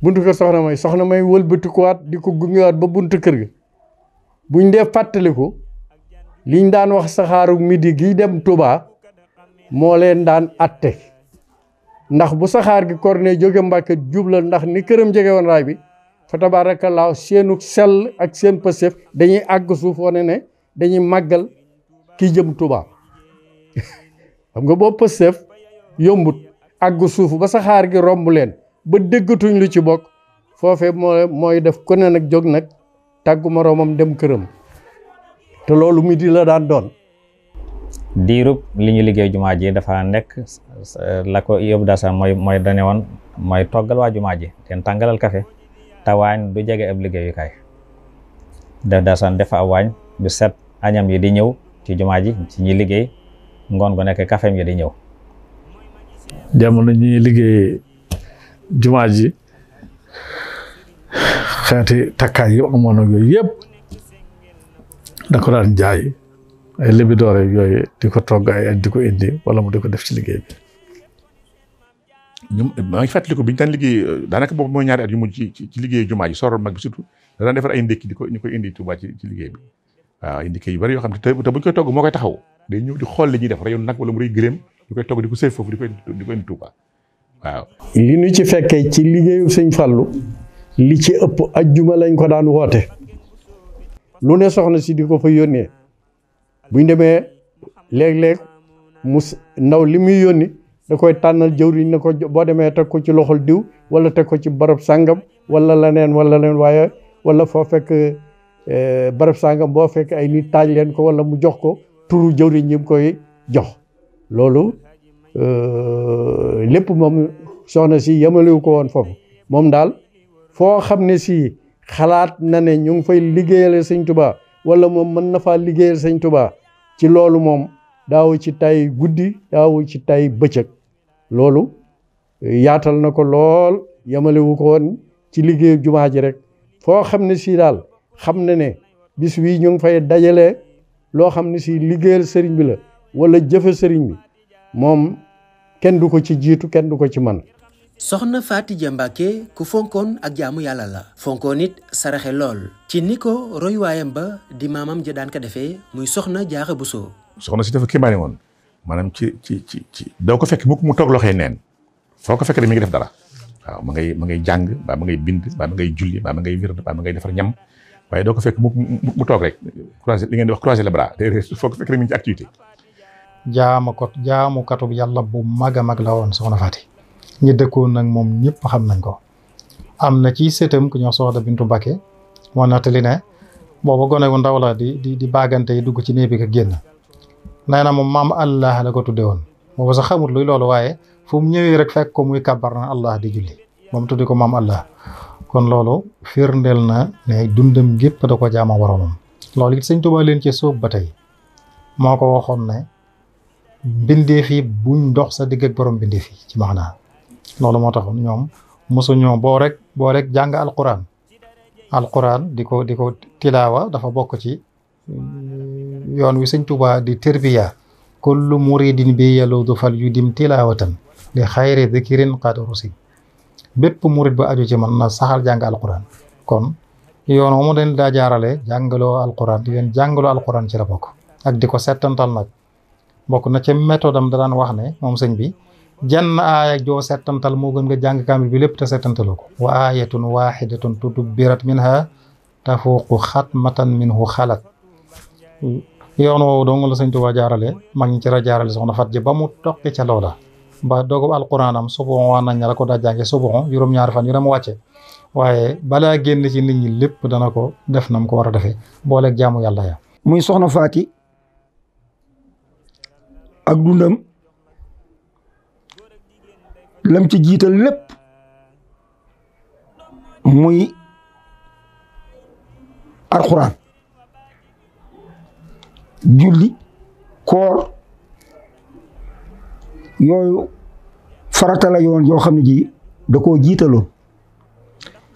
buntu kër soxna May wëlbatikuwaat di ko gungewaat ba buntu kër ga buñ dee fàttaliku liñ daan wax saxaaru midi gi dem Touba moo leen daan atte ndax bu saxaar gi korne jóge Mbàkke jubla ndax ni këram jege woon raay bi fa tabaarakallaa seenu sell ak seen pësef dañuy àgg suuf wane ne dañuy màggal ki jëm Touba xam nga boo pësef yombut àgg suuf ba saxaar gi romb leen ba déggatuñ lu ci bokk foofee mooy def ku ne nag jóg nag tàggu moroomam dem këram te loolu midi la daan doon. diirub li ñu liggéey jumaa ji dafa nekk la ko yóbbu daal sax mooy dane woon mooy toggal waa jumaa ji teen tàngalal kafe te waañ du jege ab liggéeyukaay def daal sax def ab waañ du set añam yi di ñëw ci jumaa ji ci ñi liggéey ngoon gu nekk kafeem yi di ñëw. jamono ñi liggéey jumaa ji xeeti takkaay yi amoon ak yooyu yëpp da ko daan jaay ay libidoore yooyu di ko togg ay di ko indi wala mu di ko def ci liggéey bi. ñoom maa ngi fàttaliku bi ñu daan liggéey daanaka boobu mooy ñaari at yu mujj ci liggéey jumaa ji soroon mag bi surtout da daan defar ay ndékki ñu koy indi Tuubaa ci liggéey bi waaw ay ndékki yu bari yoo xam ne te buñ koy togg moo koy taxaw day ñëw di xool li ñuy def reyu nag wala mu rëy gëléem di koy togg di ko sëf foofu di ko indi Tuubaa waaw. li ñu ci fekkee ci liggéeyu sëñ Fallu li ci ëpp ajjuma lañ ko daan woote lu ne soxna si di ko fa yónnee buñ demee léeg-léeg ndaw li muy yónni da koy tànnal jëwriñ ne ko boo demee teg ko ci loxol diw wala teg ko ci barab sàngam wala leneen waaye wala foo fekk barab sàngam boo fekk ay nit taaj leen ko wala mu jox ko turu jëwriñ ñi mu koy jox loolu lépp moom soxna si yemalewu ko woon foofu moom daal foo xam ne si xalaat na ne ñu ngi fay liggéeyale sëñ Tuubaa wala moom mën na faa liggéeyal sëñ Tuubaa ci loolu moom daawu ci tay guddi daawu ci tay bëccëg loolu yaatal na ko lool yemalewu ko woon ci liggéeyu jumaa ji rek foo xam ne si daal xam na ne bis wi ñu ngi fay dajale loo xam ne si liggéeyal sëriñ bi la wala jëfe sëriñ bi moom kenn du ko ci jiitu kenn du ko ci man. soxna Faty Dia Mbacké ku fonkoon ak jaamu yàlla la fonkoon it saraxe lool ci ni ko royuwaayam ba di maamam ja daan ko defee muy soxna Jaara Buso. soxna si dafa kéemaane woon maanaam ci doo ko fekk mu toog loxoy neen foo ko fekk rek mi ngi def dara waaw ma ngay jàng mbaa ma ngay bind mbaa ma ngay julli mbaa ma ngay wird mbaa ma ngay defar ñam waaye doo ko fekk mu toog rek croiser li ngeen di wax croiser les bras foo ko fekk rek mi ngi ci activité. jaamukatu yàlla bu mag a mag la woon soxna Faty ñi dëkkoon nag moom ñëpp xam nañ ko am na ci sëtam ku ñoo soxna Bintu Mbacké moo nattali ne booba gone gu ndaw la di baagante yi dugg ci néeg bi ka génn nee na moom maam Allah la ko tudde woon booba sax xamut luy loolu waaye fu mu ñëwee rek fekk ko muy kàbbar na Allah di julli moom tudde ko maam Allah kon loolu firndeel na ne dundam gépp da ko jaama boromam loolu it sëñ Tuubaa leen ci sóob ba tey moo ko waxoon ne mbindeef yi buñ dox sa digg ak borom mbindeef yi ci maanaa loolu moo tax ñoom mosu ñoo boo rek jàng alquran di ko tilaawa dafa bokk ci yoon wi sëñ Tuubaa di terbiya kullu muridin bi yaludu fal yudim tilaawatan li xayri dikirin qad rusi bépp murid ba aju ci man na saxal jàng alquran kon yoon moomu dañ daa jaarale jàngaloo alquran di leen jàngaloo alquran ci la bokk ak di ko settantal nag bokk na ci méthode am da daan wax ne moom sëñ bi jenn aaya joo settantal moo gën nga jàng kaamil bi lépp te settantaloo ko wa aayatun waxidatun tudubbirat minha tafuuqu xatmatan minhu xalat yoon woowu dong la sëñ Tuubaa jaarale mag ñi ci la jaarale soxna Faty Dia ba mu toqi ca loola ba doogub alquran am subon waa nañ la ko daa jànge subon juróom-ñaari fan yu dem wàcce waaye balaa génn ci nit ñi lépp dana ko def nam ko war a defee booleeg jaamu yàlla ya muy soxna Faty ak dundam lam ci jiital lépp muy alxuraan julli koor yooyu farata la yoon yoo xam ne ji da koo jiitaloon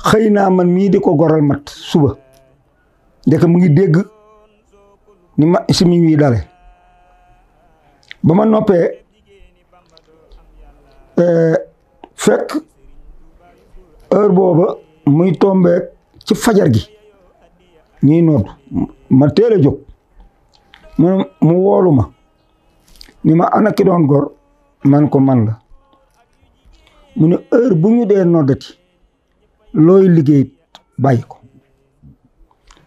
xëy naa man mii di ko goral mat suba ndek mu ngi dégg ni ma si mi ñuy dale ba ma noppee fekk heure booba muy tombeek ci fajar gi ñuy nodd ma teel a jóg mu woolu ma ni ma ana ki doon gor man ko man la mu ne heure bu ñu dee noddati looy liggéey bàyyi ko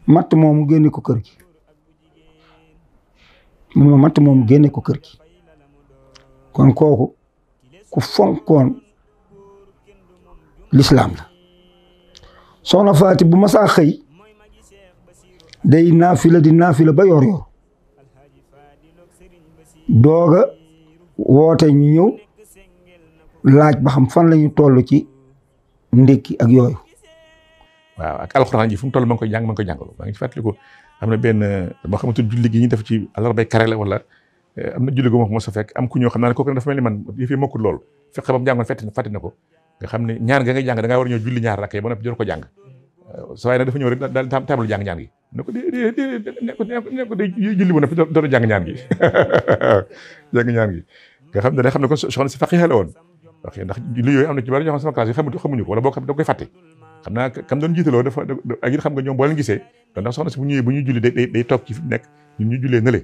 matt moomu génne ko kër gi mu ne ma matt moomu génne ko kër gi kon kooku ku fonkoon lislaam la soxna Faati bu masaa xëy day naafila di naafila ba yor yor dooga woote ñu ñëw laaj ba xam fan lañu toll ci ndékki ak yooyu. waaw ak alxuraan ji fu mu toll ma ngi koy jàng maa ngi ci fàttaliku am na benn boo xamante ni julli gi ñuy def ci àllarbay kare la wala am na julli gu ma ko mos a fekk am ku ñëw xam naa ne kooku dafa mel ni man yëf yi mokkul lool fexe ba mu jàngoon fàtte na ko nga xam ne ñaar nga ngay jàng da ngaa war a ñëw julli ñaar rakk yi ba noppi jor ko jàng sa waaye nag dafa ñëw rek daal taabalu jàng ñaan gi ne ko day julli ba noppi door jàng ñaan gi jàng ñaan gi nga xam ne day xam ne kon soxna si faqiih la woon ok ndax julli yooyu am na ci bari ñoo xam sama classe yi xamuñu ko wala boo xam da koy fàtte xam naa kam doon jiitaloo dafa ak it xam nga ñoom boo leen gisee ndax soxna si bu ñëwee bu ñuy julli day toog ci fi nekk ñun ñu jullee nële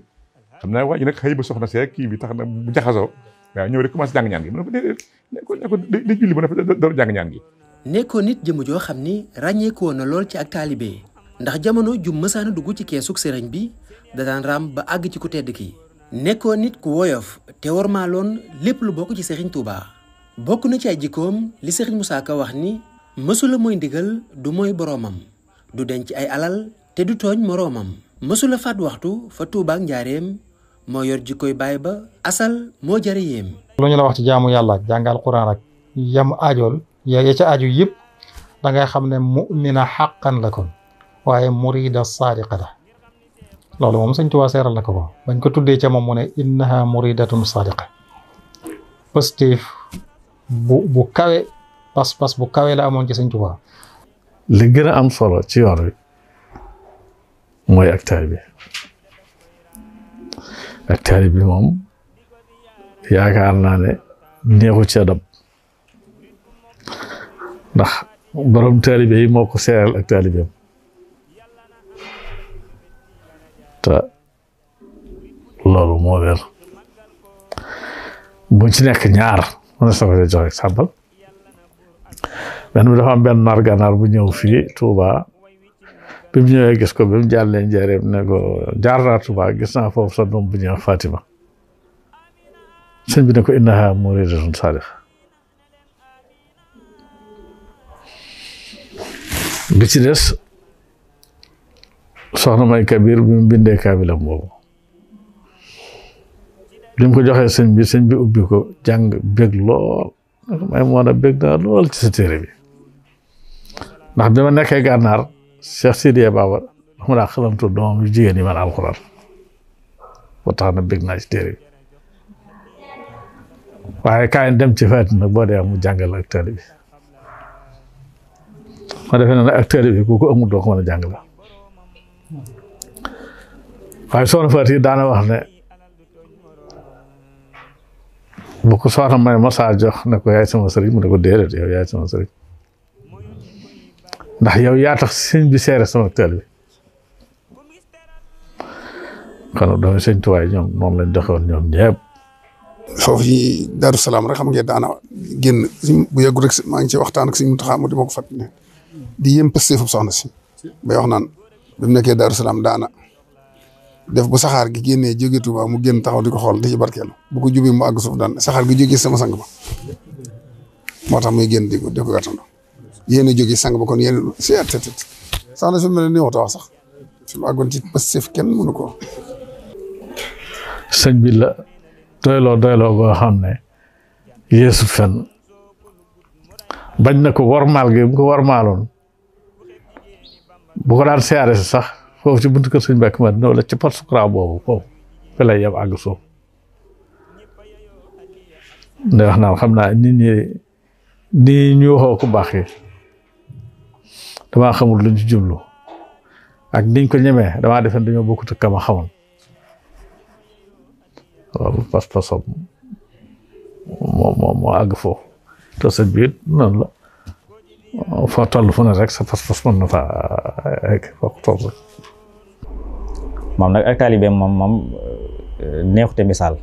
xam naa waa ji nag xëy ba soxna see kii bi tax na bu jaxasoo waaw ñëw rek commencé jàng ñaan gi mu ne ko day julli ba noppi door jàng ñaan gi. nekkoon nit jëmm joo xam ni ràññeeku woon na lool ci ak taalibe ndax jamono ju mësaana dugg ci keesug sëriñ bi da daan raam ba àgg ci ku tedd ki nekkoon nit ku woyof te wormaaloon lépp lu bokk ci Serigne Touba bokk na ci ay jikkoom li Serigne Moussa Ka wax ni mësula mooy ndigal du mooy boroomam du denc ay alal te du tooñ moroomam mësula faat waxtu fa Touba ak Njaareem moo yor jikkoy baay ba asal moo jare yéem. lu ñu la wax ci jaamu yàlla ak jàngal Quraan ak yam aajool ya ca aju yëpp da ngay xam ne mu'mina xaqan la kon waaye murida saadiqa la loolu moom Sëñ Tuubaa seeral na ko bañ ko tuddee ca moom mu ne innaha muridatun saadiqa positif bu kawe pas-pas bu kawe la amoon ci Sëñ Tuubaa. li gën a am solo ci yoon wi mooy ak taalibe ak taalibe bi moom yaakaar naa ne neexu ci dab ndax borom taalibe yi moo ko seeral ak taalibeem te loolu moo wér bu ci nekk ñaar mën na soo ko joxe sàmbal benn bi dafa am benn naar gànnaar bu ñëw fii Touba bi mu ñëwee gis ko bi mu jàllee Njaaréem ne ko jaar naa Touba gis naa foofu sa doom bu ñëw Fatima sëñ bi ne ko innaha muridatun saadiqa bi ci des soxna May Kabir bi mu bindee kaabilam boobu bi mu ko joxee sëñ bi ubbi ko jàng bég lool may moo na bég naa lool ci sa téere bi ndax bi ma nekkee gànnaar Cheikh Sidiya Baba mu daa xalamtu doomam yu jigéen yi man alxuraan ba tax na bég naa ci téere bi waaye kaay dem ci Faati nag boo dee mu jàngal ak taalibe bi ma defee ne ak taalibe bi ku ko amul doo ko mën a jàngal waaye soxna Faati daana wax ne bu ko soxna May masaa jox ne ko yaay sama sëriñ mu ne ko déedéet yow yaay sama sëriñ ndax yow yaa tax sëñ bi seere sama taalibe bi kon doomi Sëñ Tuubaa ñoom noonu lañ doxewoon ñoom ñëpp. foofu ci Daaru Salaam rek xam ngeen daana génn bu yàggu rek maa ngi ci waxtaan ak Sëñ Muntaxa mu di ma ko fàttali ne di yëm pëste foofu soxna si bay wax naan bi mu nekkee Daaru Salaam daana def bu saxaar gi génnee jóge Tuuba mu génn taxaw di ko xool di ci barkeelu bu ko jubee mu àgg suuf daan saxaar gi jógee sama sang ba moo tax muy génn di ko gàttandu yéen a jógee sang ba kon yéen seet soxna si mel ni waxta wax sax fi mu àggoon ci pëste kenn mënu ko sëñ bi la doyloo goo xam ne yeesu fenn bañ na ko warmaal gi bu ko warmaaloon bu ko daan siyaare si sax foofu ci buntu kër sëñ Mbàkke ma ñëw la ci pot sukura boobu foofu fi lay yem àgg suuf nda wax naan xam naa nit ñi nii ñu waxoo ku baax yi damaa xamul luñ ci jublu ak niñ ko ñemee damaa defe dañoo bokkut ak kama xamoon loolu pas-pasam moo àgg foofu te sëñ bi it noonu la foo toll fu ne rek sa pas-pas mën na faa egg foo ko toll rek. moom nag ak taalibe moom neexute misaal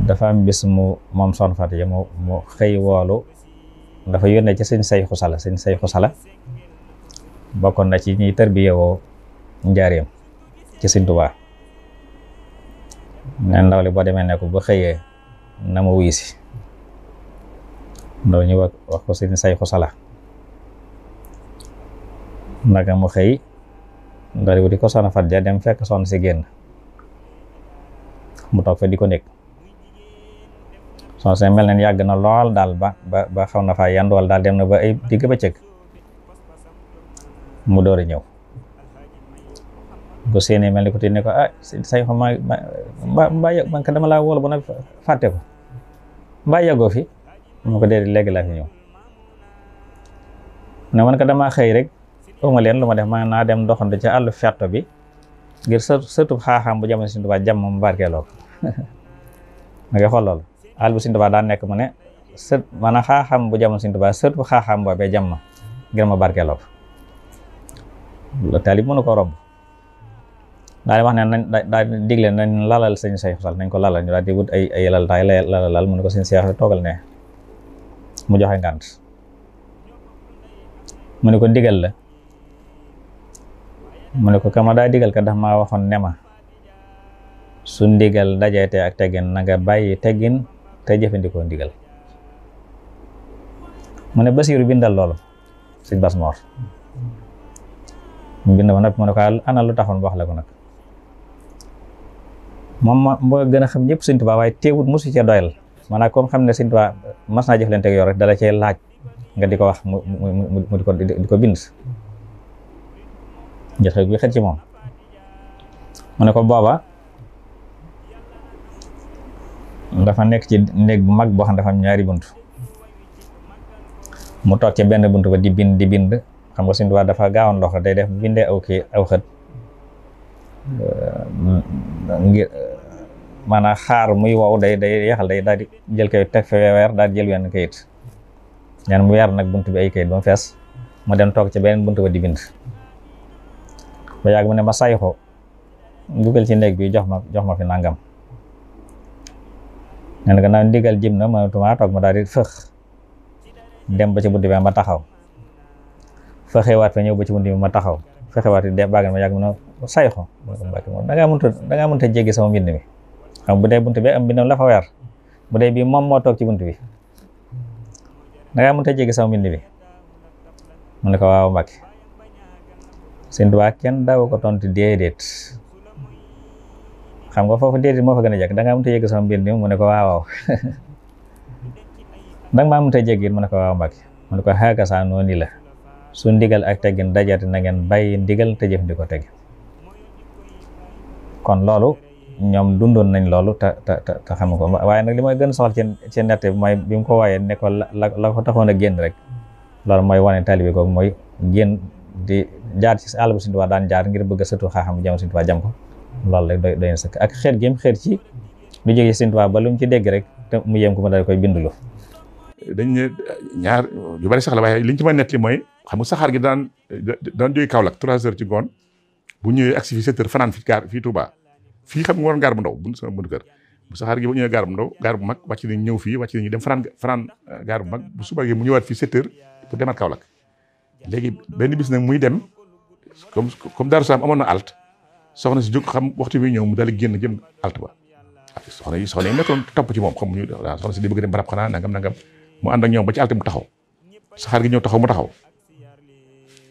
dafa am bis moom soxna Faty mu xëy woolu dafa yónnee ci sëñ Sayxu Sala bokkoon na ci ñuy tarbiyewoo Njaaréem ci Sëñ Tuubaa ne ndaw li boo demee ne ko ba xëyee na ma wuyu si ndaw ñu wax ko sëñ Sayxu Sala naka mu xëy ndaw li wuti ko soxna Fat Ja dem fekk soxna si génn mu toog fa di ko nekk soxna si mel ne yàgg na lool daal ba xaw na faa yandu wala daal dem na ba ay digg bëccëg mu door a ñëw bu séenee mel ni ko ti ne ko Sayxu man ka dama laa wóolu ba na fàtte ko mbaa yàggoo fi mu ko déedéet léegi laa fi ñëw ne man ko damaa xëy rek uma leen lu ma def maa naa dem doxante ca àllu fetto bi ngir sëtub xaaxaam bu jamono Sëñ Tuubaa jàmm mu barkeeloo ko ma ngi xool loolu àll bu Sëñ Tuubaa daan nekk mu ne sët maanaam xaaxaam bu jamono Sëñ Tuubaa sëtub xaaxaam boobee jàmm ngir ma barkeeloo ko taalib mënu ko romb daal di wax ne nañ daal di digle nañ lalal sëñ Sayxu Sall nañ ko lalal ñu daal di wut ay lal taay lalal mu ne ko sëñ Seex toogal ne mu joxe ngànt mu ne ko digal la mu ne ko kama daa digal ka ndax maa waxoon ne ma su ndigal dajeete ak teggin na nga bàyyi teggin te jëfandikoo ndigal mu ne Basiiru bindal loolu sëñ Bas Moor mu bind ma nag mu ne ko ana lu taxoon wax la ko nag moom moo gën a xam ñëpp Sëñ Tuubaa waaye teewut mosu cee doyal maanaam comme xam ne Sëñ Tuubaa mas naa jëflante ak yow rek dala cee laaj nga di ko wax mu di ko bind joxe bi xet ci moom mu ne ko booba dafa nekk ci néeg bu mag boo xam ne dafa am ñaari bunt mu toog ca benn bunt ba di bind xam nga Sëñ Tuubaa dafa gaawoon loxo day def bindee aw xët ngir maanaam xaar muy wow day yaxal day daal di jël kayit teg fa weer daal di jël wenn kayit ñaan mu weer nag bunt bi ay kayit ba mu fees mu dem toog ca beneen bunt ba di bind ba yàgg mu ne ma Sayxu dugal ci néeg bi jox ma fi nangam nee na gannaaw ndigal jëm na mënatuma toog ma daal di fëx dem ba ci bunt bi ma taxaw fexewaat fa ñëw ba ci bunt bi ma taxaw fexewaat yi de baagal ma yàgg mu ne Sayxu moom da ngaa mënta jéggi sama mbind mi xam bu dee bunt bi am mbindam la fa weer bu dee bii moom moo toog ci bunt bi da ngaa mënta jéggi sama mbind bi mu ne ko waaw Mbàkke Sëñ Tuubaa kenn daaw ko tontu déedéet xam nga foofu déedéet moo fa gën a jekk da ngaa mënta jéggi sama mbind mi mu ne ko waaw danga maa mënta jéggi mu ne ko waaw Mbàkke mu ne ko xaaga saa noonu la su ndigal ak teggin dajati na ngeen bàyyi ndigal te jëf di ko tegg kon loolu ñoom dundoon nañ loolu te xam ko waaye nag li may gën soxal ci nett bi mooy bi mu ko waaye ne ko la ko taxoon a génn rek loolu mooy wane taalibe googu mooy génn di jaar ci àll bu Sëñ Tuubaa daan jaar ngir bëgg a sëtu xaaxam jam Sëñ Tuubaa jam ko loolu rek doy na sëkk ak xeet gi mu xeet ci lu jógee Sëñ Tuubaa ba lu mu ci dégg rek te mu yem ko ma daal koy bindulu dañ ne ñaar yu bari sax la waaye liñ ci mën a nettali mooy xam nga saxaar gi daan jógee Kaolack 3 heures ci ngoon bu ñëwee agsi fi 7 heures fanaan fii Touba fii xam nga waroon gaar bu ndaw bu sama buntu kër bu saxaar gi bu ñëwee gaar bu ndaw gaar bu mag wàcc nañ ñëw fii wàcc nañu dem fanaan gaar bu mag bu suba gi mu ñëwaat fii 7 heures pour demaat Kaolack léegi benn bis nag muy dem comme Daaru Salaam amoon na alt soxna si jóg xam waxtu bi ñëw mu daal di génn jëm alt ba soxna yi nekkoon topp ci moom xam ñu waaw soxna si di bëgg dem barab xanaa nangam mu ànd ak ñoom ba ci alt mu taxaw saxaar gi ñëw taxaw mu taxaw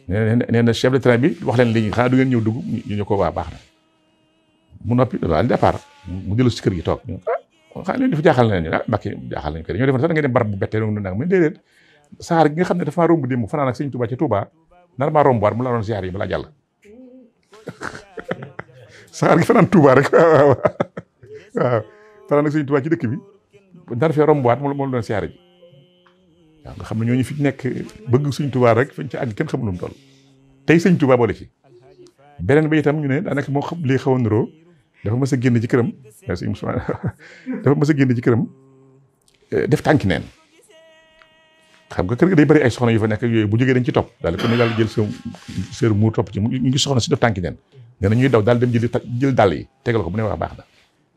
nee na chef de train bi wax leen léegi xanaa du ngeen ñëw dugg ñu ko waa baax na mu noppi daal di départ mu dellu si kër gi toog xanaa leen dafa jaaxal nañ Mbàkke jaaxal nañ ko dañoo defoon sax da ngeen dem barab bu bettee noonu nag mais déedéet saxaar gi nga xam ne dafa maa romb démb fanaan ak Sëñ Tuubaa ci Touba nar maa romb waat mu la doon ziar yi balaa jàll saxaar gi fanaan Touba rek waaw fanaan ak Sëñ Tuubaa ci dëkk bi nar fee romb waat mu la doon ziar ji waaw nga xam ne ñooñu fi nekk bëgg Sëñ Tuubaa rek fañ ci àgg kenn xamul nu mu toll tey Sëñ Tuubaa boole ci beneen ba itam ñu ne daanaka moo xam lii xaw a niroo dafa mës a génn ci këram dafa mës a génn ci këram def tànki neen xam nga kër ga day bëri ay soxna yu fa nekk yooyu bu jógee dañ ci topp daal ko ne daal jël seen muur topp ci mu ngi soxna si def tànki neen nee na ñuy daw daal dem jël dàll yi tegal ko bu ne wax baax na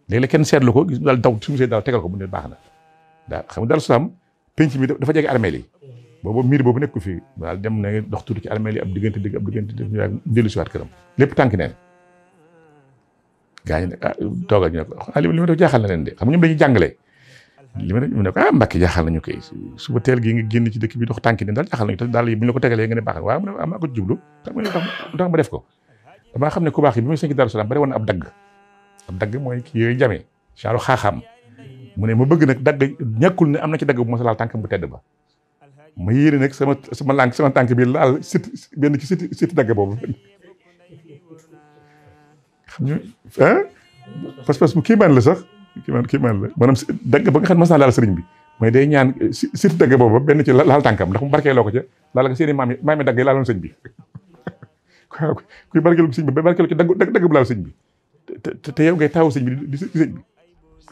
léegi la kenn seetlu ko gis daal daw suñu see daal tegal ko bu ne baax na daal xam nga daal Salaam penc mi dafa jege armeel yi boobu miir boobu nekk fii daal dem na dox tuuti ci armeel yi ab diggante dellu si waat këram lépp tànki neen gaa ñi ne toogal ñu ne ko li ma def jaaxal na leen de xam nga ñoom dañuy jàngale li ma def ñu ne ko Mbàkke jaaxal nañu koy suba teel gi nga génn ci dëkk bi dox tànki ne daal jaaxal nañu te daal yi bu ñu la ko tegalee nga ne baax na waaw mu ne maa ko jublu xam nga lu tax ma def ko damaa xam ne ku baax yi bi muy sëñ Daaru Salaam bari woon na ab dagg mooy kii yooyu jamee genre xaaxaam mu ne ma bëgg nag dagg ñàkkul ne am na ci dagg bu ma sa laal tànkam bu tedd ba ma yéene nag sama tànk bi laal benn ci siti dagg boobu xam nga pas-pas bu kiimaan la sax kiimaan la maanaam dagg ba nga xam ne mas naa laal sëriñ bi mooy day ñaan siti dagg boobu benn ci laal tànkam ndax mu barkeeloo ko ca laal nga seeni maam yi dagg yi laaloon sëñ bi kuy barkeelu sëñ bi ba barkeelu ci dagg bu laal sëñ bi te yow ngay taawu sëñ bi di sëñ bi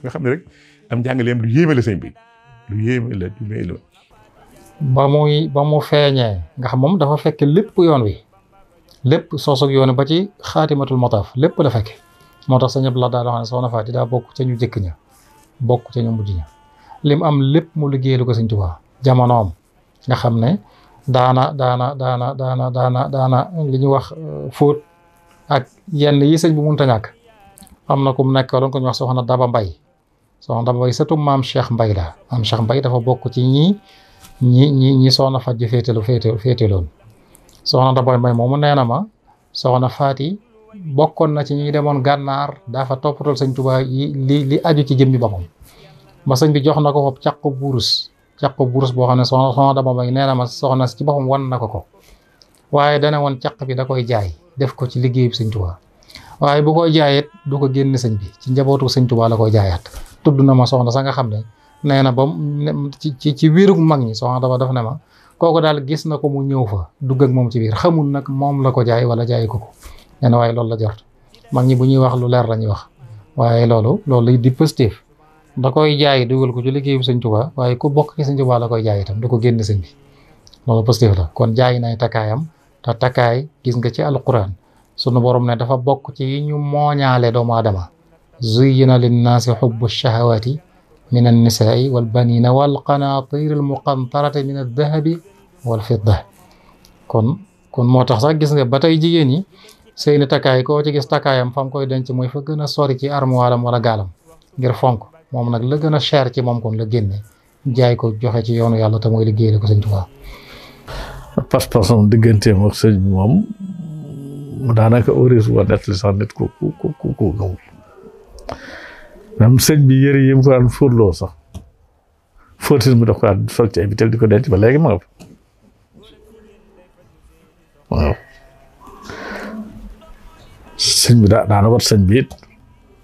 nga xam ne rek am njàngaleem lu yéeme la sëñ bi lu yéeme la ba mu feeñee nga xam moom dafa fekk lépp yoon wi lépp soosug yoon ba ci xaatimatul motaaf lépp la fekke moo tax sëñ Abdou Lahad daa wax ne soxna Faati daa bokk ca ñu jëkk ña bokk ca ñu mujj ña lim am lépp mu liggéeyal ko sëñ Tuubaa jamonoom nga xam ne daana li ñuy wax fóot ak yenn yi sëñ bu mënta ñàkk am na ku mu nekk doon ko ñu wax soxna Daba Mbay sëtu maam Cheikh Mbay la maam Cheikh Mbay dafa bokk ci ñi soxna Faat ji féeteloon soxna Daba Mbay moomu nee na ma soxna Faati bokkoon na ci ñi demoon gànnaar dafa toppatool sëñ Tuubaa yi li aju ci jëmmi boppam ba sëñ bi jox na ko foofu càqu burus boo xam ne soxna Daba Mbay nee na ma soxna ci boppam wan na ko waaye dana woon càq bi da koy jaay def ko ci liggéeyu sëñ Tuubaa waaye bu koy jaayet du ko génn sëñ bi ci njabootu sëñ Tuubaa la koy jaayaat tudd na ma soxna sa nga xam ne nee na ba ci biirug mag ñi soxna Daba daf ne ma kooku daal gis na ko mu ñëw fa dugg ak moom ci biir xamul nag moom la ko jaay wala jaay ko nee na waaye loolu la jort mag ñi bu ñuy wax lu leer la ñuy wax waaye loolu di positif da koy jaay dugal ko ci liggéeyu sëñ Tuubaa waaye ku bokk ci sëñ Tuubaa la koy jaay itam du ko génn sëñ bi loolu positif la kon jaay nay takkaayam te takkaay gis nga ci alquran sunu borom ne dafa bokk ci yi ñu mooñaale doomu aadama zuyyina linnaasi xubbu shahawaati min annisaai wal banina wal qanaatiri al muqantarati min addahabi wal fidda kon moo tax sax gis nga ba tey jigéen ñi seeni takkaay koo ci gis takkaayam fam koy denc mooy fa gën a sori ci armoire am wala gaalam ngir fonk moom nag la gën a cher ci moom kon la génne jaay ko joxe ci yoonu yàlla te mooy liggéey ko sëñ Tuubaa pas-pasam digganteem ak sëñ bi moom daanaka oris wa nettali sax nit ku gëm même sëñ bi yëre yi mu ko daan fóotloo sax fóotin bi daf ko daan sol ci ay bitel di ko denc ba léegi ma nga fa waaw sëñ bi daana wat sëñ bi it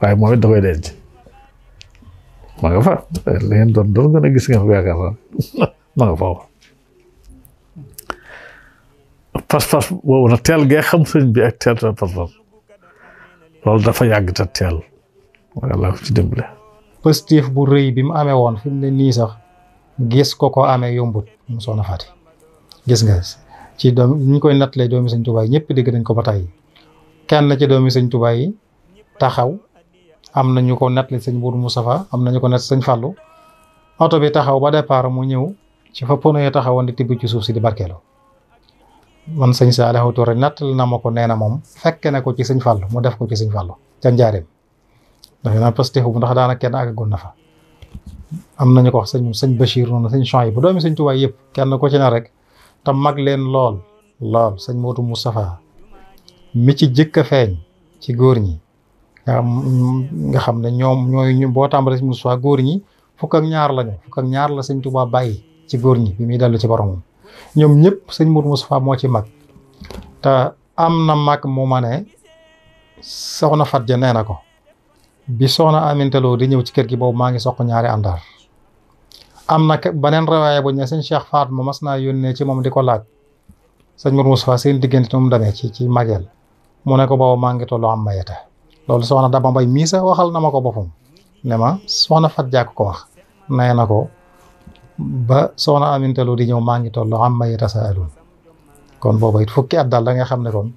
waaye moom it da koy denc ma nga fa li ngeen doon gën a gis ngeen ko yaakaar naa ma nga fa pas-pas boobu nag teel gee xam sëñ bi ak teel pas-pas loolu dafa yàgg te teel walla ci dimbale positif bu rëy bi mu amee woon fi mu ne nii sax gis ko amee yombut mu soxna Faati gis nga ci doom ñu koy nattalee doomi sëñ Tuubaa yi ñëpp dégg nañ ko ba tey kenn ci doomi sëñ Tuubaa yi taxaw am na ñu ko nattali sëñ Mourou Moustapha am na ñu ko natt sëñ Fallou oto bi taxaw ba départ mu ñëw ci fa pono yi taxawoon di tibb ci suuf si di barkeeloo man sëñ Saalihu Touré nattali na ma ko nee na moom fekke na ko ci sëñ Fallou mu def ko ci sëñ Fallou ca njaareem dafa naa positif bu ndax daanaka kenn àggagoon na fa am nañu ko wax sëñ Bachir noonu sëñ Chouaïb bu doomi sëñ Tuubaa yëpp kenn ko ci ne rek te mag leen lool sëñ Modou Moustapha mi ci jëkk a feeñ ci góor ñi nga xam ne ñoom ñooy boo tàmbalee sëñ Moustapha góor ñi fukk ak ñaar la sëñ Tuubaa bàyyi ci góor ñi bi muy dellu ci boromam ñoom ñëpp sëñ Modou Moustapha moo ci mag te am na mag mu ma ne soxna Fat ja nee na ko bi soxna Amintaloo di ñëw ci kër gi boobu maa ngi soq ñaari àndaar am na beneen rawaaya bu ñu ne sëñ Cheikh Faat ma mas naa yónnee ci moom di ko laaj sëñ Modou Moustapha seen diggante nu mu demee ci mageel mu ne ko boobu maa ngi tollu am mayete loolu soxna Daba Mbay mii sax waxal na ma ko boppam ne ma soxna Fat Jaak ko wax nee na ko ba soxna Amintaloo di ñëw maa ngi tollu am mayete sa alun kon booba it fukki at daal da nga xam ne kon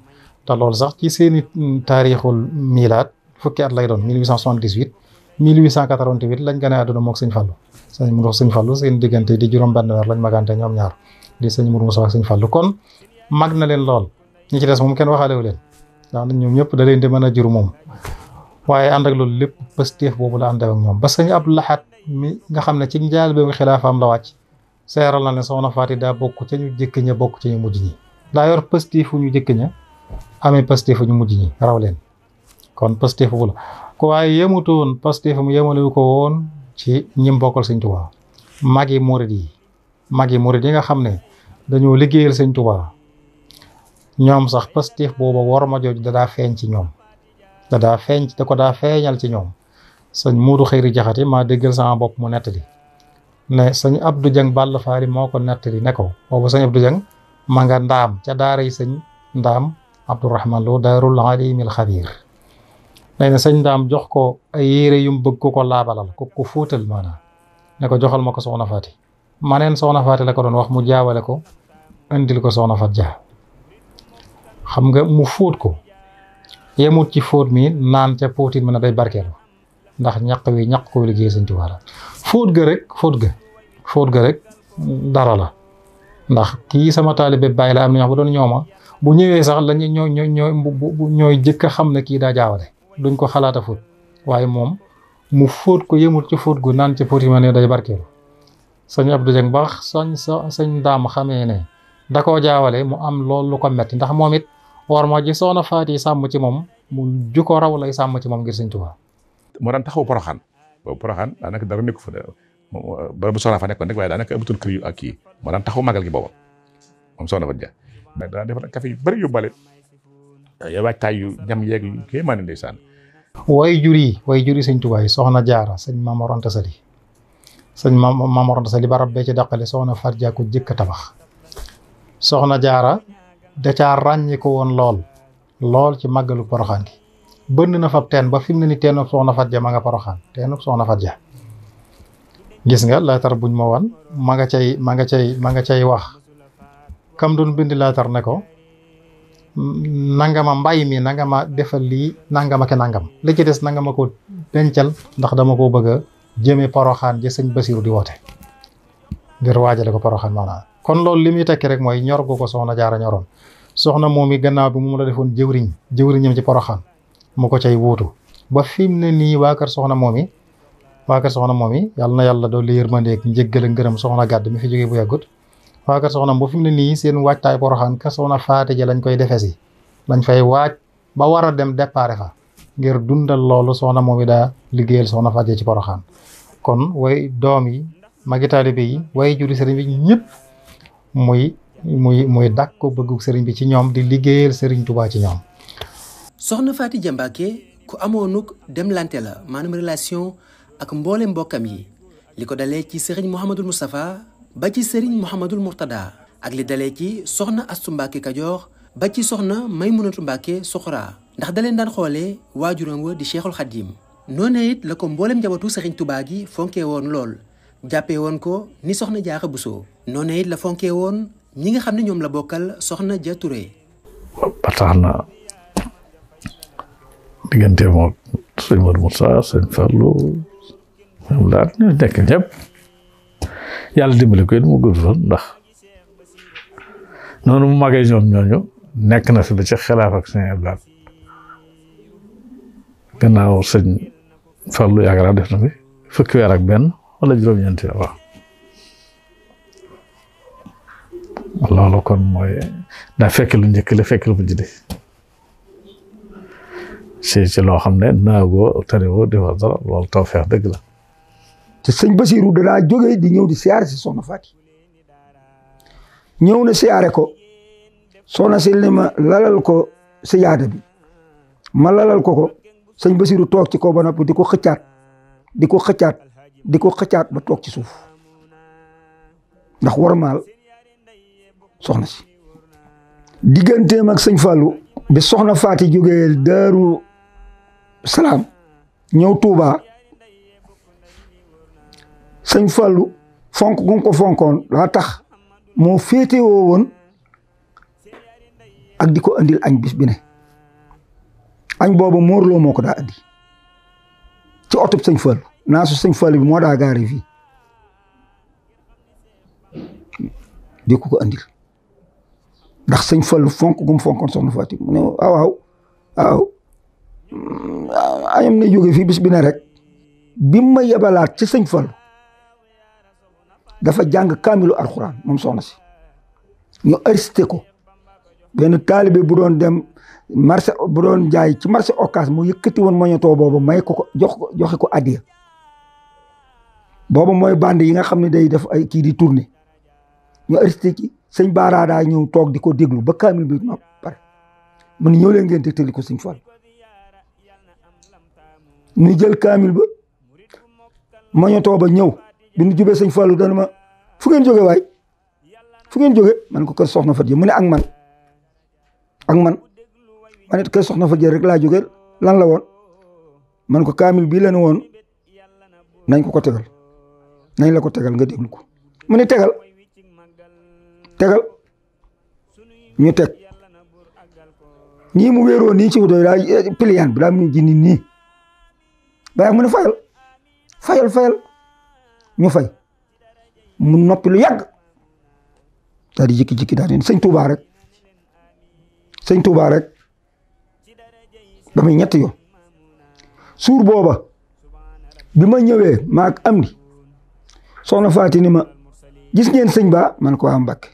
te loolu sax ci seeni taarixul miilaat fukki at lay doon 1878 1888 lañ gane àdduna mook sëñ Fallou sëñ Fallou seen diggante di juróom benn weer lañ magante ñoom ñaar di sëñ Mourou Moussa ak sëñ Fallou kon mag na leen lool ñi ci des moom kenn waxaalewu leen ndax ñoom ñëpp da leen di mën a jur moom waaye ànd ak loolu lépp pëstéef boobu la ànd ak ñoom ba sëñ Abdou Lahad mi nga xam ne ci njaal bi xilaafaam la wàcc seeral na ne soxna Faati daa bokk ca ñu jëkk ña bokk ca ñu mujj ñi daa yor pëstéefu ñu jëkk ña amee pëstéefu ñu mujj ñi raw leen kon pëstéef boobu la ko waaye yemutoon pëstéef mu yemalewu ko woon ci ñim bokkal sëñ Tuubaa magi murid yi nga xam ne dañoo liggéeyal sëñ Tuubaa ñoom sax pëstéef booba war ma jooju da daa feeñ ci ñoom da ko daa feeñal ci ñoom sëñ Muudu Xëyri Jaxate maa déggal sama bopp mu nettali ne sëñ Abdou Dieng Balla Faari moo ko nettali ne ko boobu sëñ Abdou Dieng ma nga ndaam ca daara yi sëñ ndaam Abdourahman Lo daarul alimil xabiir nee na sëñ ndaam jox ko ay yére yum bëgg ko laabalal ko fóotal maanaam ne ko joxal ma ko soxna Faati maneen soxna Faati la ko doon wax mu jaawale ko indil ko soxna Faat Dia xam nga mu fóot ko yemut ci fóot mi naan ca póotin mi ne day barkeelu ndax ñaq ko liggéey sëñ Tuubaa la fóot ga rek dara la ndax kii sama taalibe bàyyi la am na ñoo bu doon ñooma bu ñëwee sax lañu ñooy jëkk a xam ne kii daa jaawale duñ ko xalaata fóot waaye moom mu fóot ko yemut ci fóot gu naan ca póotin mi ne day barkeelu sëñ Abdou Dieng ba sëñ daam xamee ne da koo jaawale mu am loolu lu ko metti ndax moom it war ma ji soxna Faati sàmm ci moom mu ju ko raw lay sàmm ci moom ngir sëñ Tuubaa moo daan taxaw Poroxaan boobu Poroxaan daanaka dara nekku fa ba bu soxna fa nekkoon rek waaye daanaka amutoon kër yu ak kii moo daan taxaw magal gi booba moom soxna Faat Ja daa defar café yu bëri yu bale ya waajtaay yu ñam yeeg yu kii maa ne ndeysaan way juri sëñ Tuubaa yi soxna Jaara sëñ Maam Mor Anta Sali barab bee ci daqale soxna Faat Ja ko jëkk tabax soxna Jaara da caa ràññi ko woon lool ci màggalu Poroxaan gi bënn na fab teen ba fi mu ne ni teenu soxna Faat Ja ma nga Poroxaan teenu soxna Faat Ja gis nga laatar buñ ma wan ma nga cay wax kam doon bind laatar ne ko nangama mbay mi nangama defal lii nangama ke nangam li ci des nangama ko dencal ndax dama ko bëgg a jëme Poroxaan ji sëñ Basiru di woote ngir waajale ko Poroxaan maanaam kon loolu li muy tekki rek mooy ñor gu ko soxna Jaara ñoroon soxna moom yi gannaaw bi mu la defoon jëwriñam ci Poroxaan mu ko cay wuutu ba fi mu ne nii waa kër soxna moom yi yàlla na yàlla doon li yërmandeeg njëggal ak ngërëm soxna gàdd mi fi jógee bu yàggut waa kër soxna ba fi mu ne nii seen waajtaay Poroxaan ka soxna Faati Ja lañ koy defee si lañ fay waaj ba war a dem départ fa ngir dundal loolu soxna moom yi daa liggéeyal soxna Faati Ja ci Poroxaan kon way doom yi magi taalibe yi way juri sëriñ bi ñëpp muy dàq ko bëggu sëriñ bi ci ñoom di liggéeyal sëriñ Tuubaa ci ñoom. soxna Faty Dia Mbacké ku amoonuk demlante la maanaam relation ak mboole mbokkam yi li ko dalee ci sëriñ Mouhamadul Moustapha ba ci sëriñ Mouhamadul Mourtada ak li dalee ci soxna Astu Mbacké Kajoor ba ci soxna Maymunatu Mbacké Suxra ndax da leen daan xoolee waajuram wa di Cheikhul Khadim noonu it la ko mboolem njabootu sëriñ Tuubaa gi fonkee woon lool jàppee woon ko ni soxna Jaara Buso noonu it la fonkee woon ñi nga xam ne ñoom la bokkal soxna Ja Touré. ba tax na diggante moom sëñ Modou Moussa sëñ Fallou ñoom daal ñu nekk ñëpp yàlla dimbali ko it mu gudd fan ndax noonu mu magee ñoom ñooñu nekk na fi ba ci xilaaf ak sëñ Abdou gannaaw sëñ Fallou yaakaar naa def na fi fukki weer ak benn wala juróom-ñeenti weer waaw loolu kon mooy daa fekk lu njëkk la fekk lu mujj di ci loo xam ne naagoo taniwoo defar dara loolu tawfeex dëgg la. te sëñ Basiru danaa jógee di ñëw di siyaare si soxna Faty ñëw na siyaare ko soxna si ne ma lalal ko siyaada bi ma lalal ko sëñ Basiru toog ci kaw ba noppi di ko xëccaat ba toog ci suuf ndax warmaal soxna si digganteem ak sëñ Fallou bi soxna Faty jógee Daaru Salaam ñëw Touba sëñ Fallou fonk gu ko fonkoon laa tax moo féetewoo woon ak di ko andil añ bis bi ne añ boobu Moorloo moo ko daa andi ci otub sëñ Fallou naa su sëñ Fallou bi moo daa gaare fii di ko andil ndax sëñ Fallou fonk gu mu fonkoon soxna Faty mu ne waaw añam na jóge fii bis bi ne rek bi ma yebalaat ci sëñ Fallu dafa jàng kaamilu alxuraan moom soxna si ñu arrêté ko benn taalibe bu doon dem marché bu doon jaay ci marché Ocass mu yëkkati woon moñotoo boobu may ko joxe ko addiya boobu mooy bande yi nga xam ne day def ay kii di tourner ñu arrêté ci sëñ Baara daa ñëw toog di ko déglu ba kaamil bi no pare mu ne ñëw leen ngeen tegtali ko sëñ Fallu ñu jël kaamil ba moñotoo ba ñëw bi ñu jubee sëñ Fallu dana ma fu ngeen jóge waay fu ngeen jóge man ko kër soxna Faty mu ne ak man man it kër soxna Faty rek laa jóge lan la woon man ko kaamil bii la ne woon nañ ko tegal nañ la ko tegal nga déglu ko mu ne tegal ñu teg ñii mu wéeroo nii ci wuto daa piliyaan bi daa mu ji nii bàyyi mu ne fayal ñu fay mu noppi lu yàgg daal di jikki-jikki daal di sëñ Touba rek ba muy ñetti yoon suur booba bi ma ñëwee maak am di soxna Faty ni ma gis ngeen sëñ Ba man ko am Mbàkke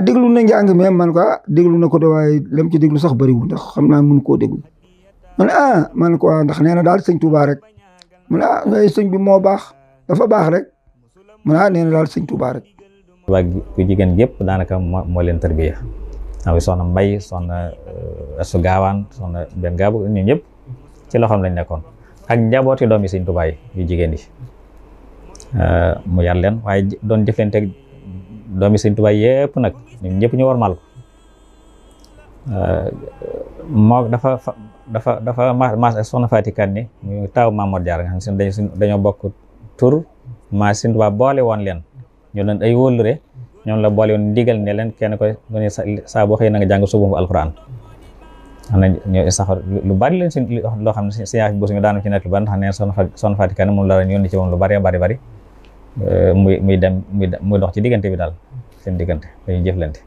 déglu na njàng mais man ko déglu na ko de waaye lam ci déglu sax bëriwul ndax xam naa mun koo déglu man ko ndax nee na daal sëñ Touba rek mu ne waaye sëñ bi moo baax dafa baax rek mu ne nee na daal sëñ Touba rek. waa ku jigéen yëpp daanaka moo leen tarbiya am soxna Mbay soxna Asu Gaawaan soxna benn gaabu ñun ñëpp ci loxoom lañ nekkoon ak njabooti doomi sëñ Touba yi yu jigéen yi mu yar leen waaye doon jëflanteeg doomi sëñ Touba yëpp nag ñun ñëpp ñu warmal ko moo dafa maas ak soxna Faty Kanni ñu taaw Mamour Diarra nga xam ne dañoo bokk tur maa sëñ Touba boole woon leen ñu doon ay wóllure ñoom la boole woon ndigal ne leen kenn koy saa boo xëy na nga jàng suba bu alxuraan xam nañ ñoo sax lu bari leen si loo xam ne si yaa bos ñu daanu ci nekk lu bari ndax ne soxna Faty Kanni moom la yónni ci moom lu bari muy dem muy dox ci diggante bi daal seen diggante dañuy jëflante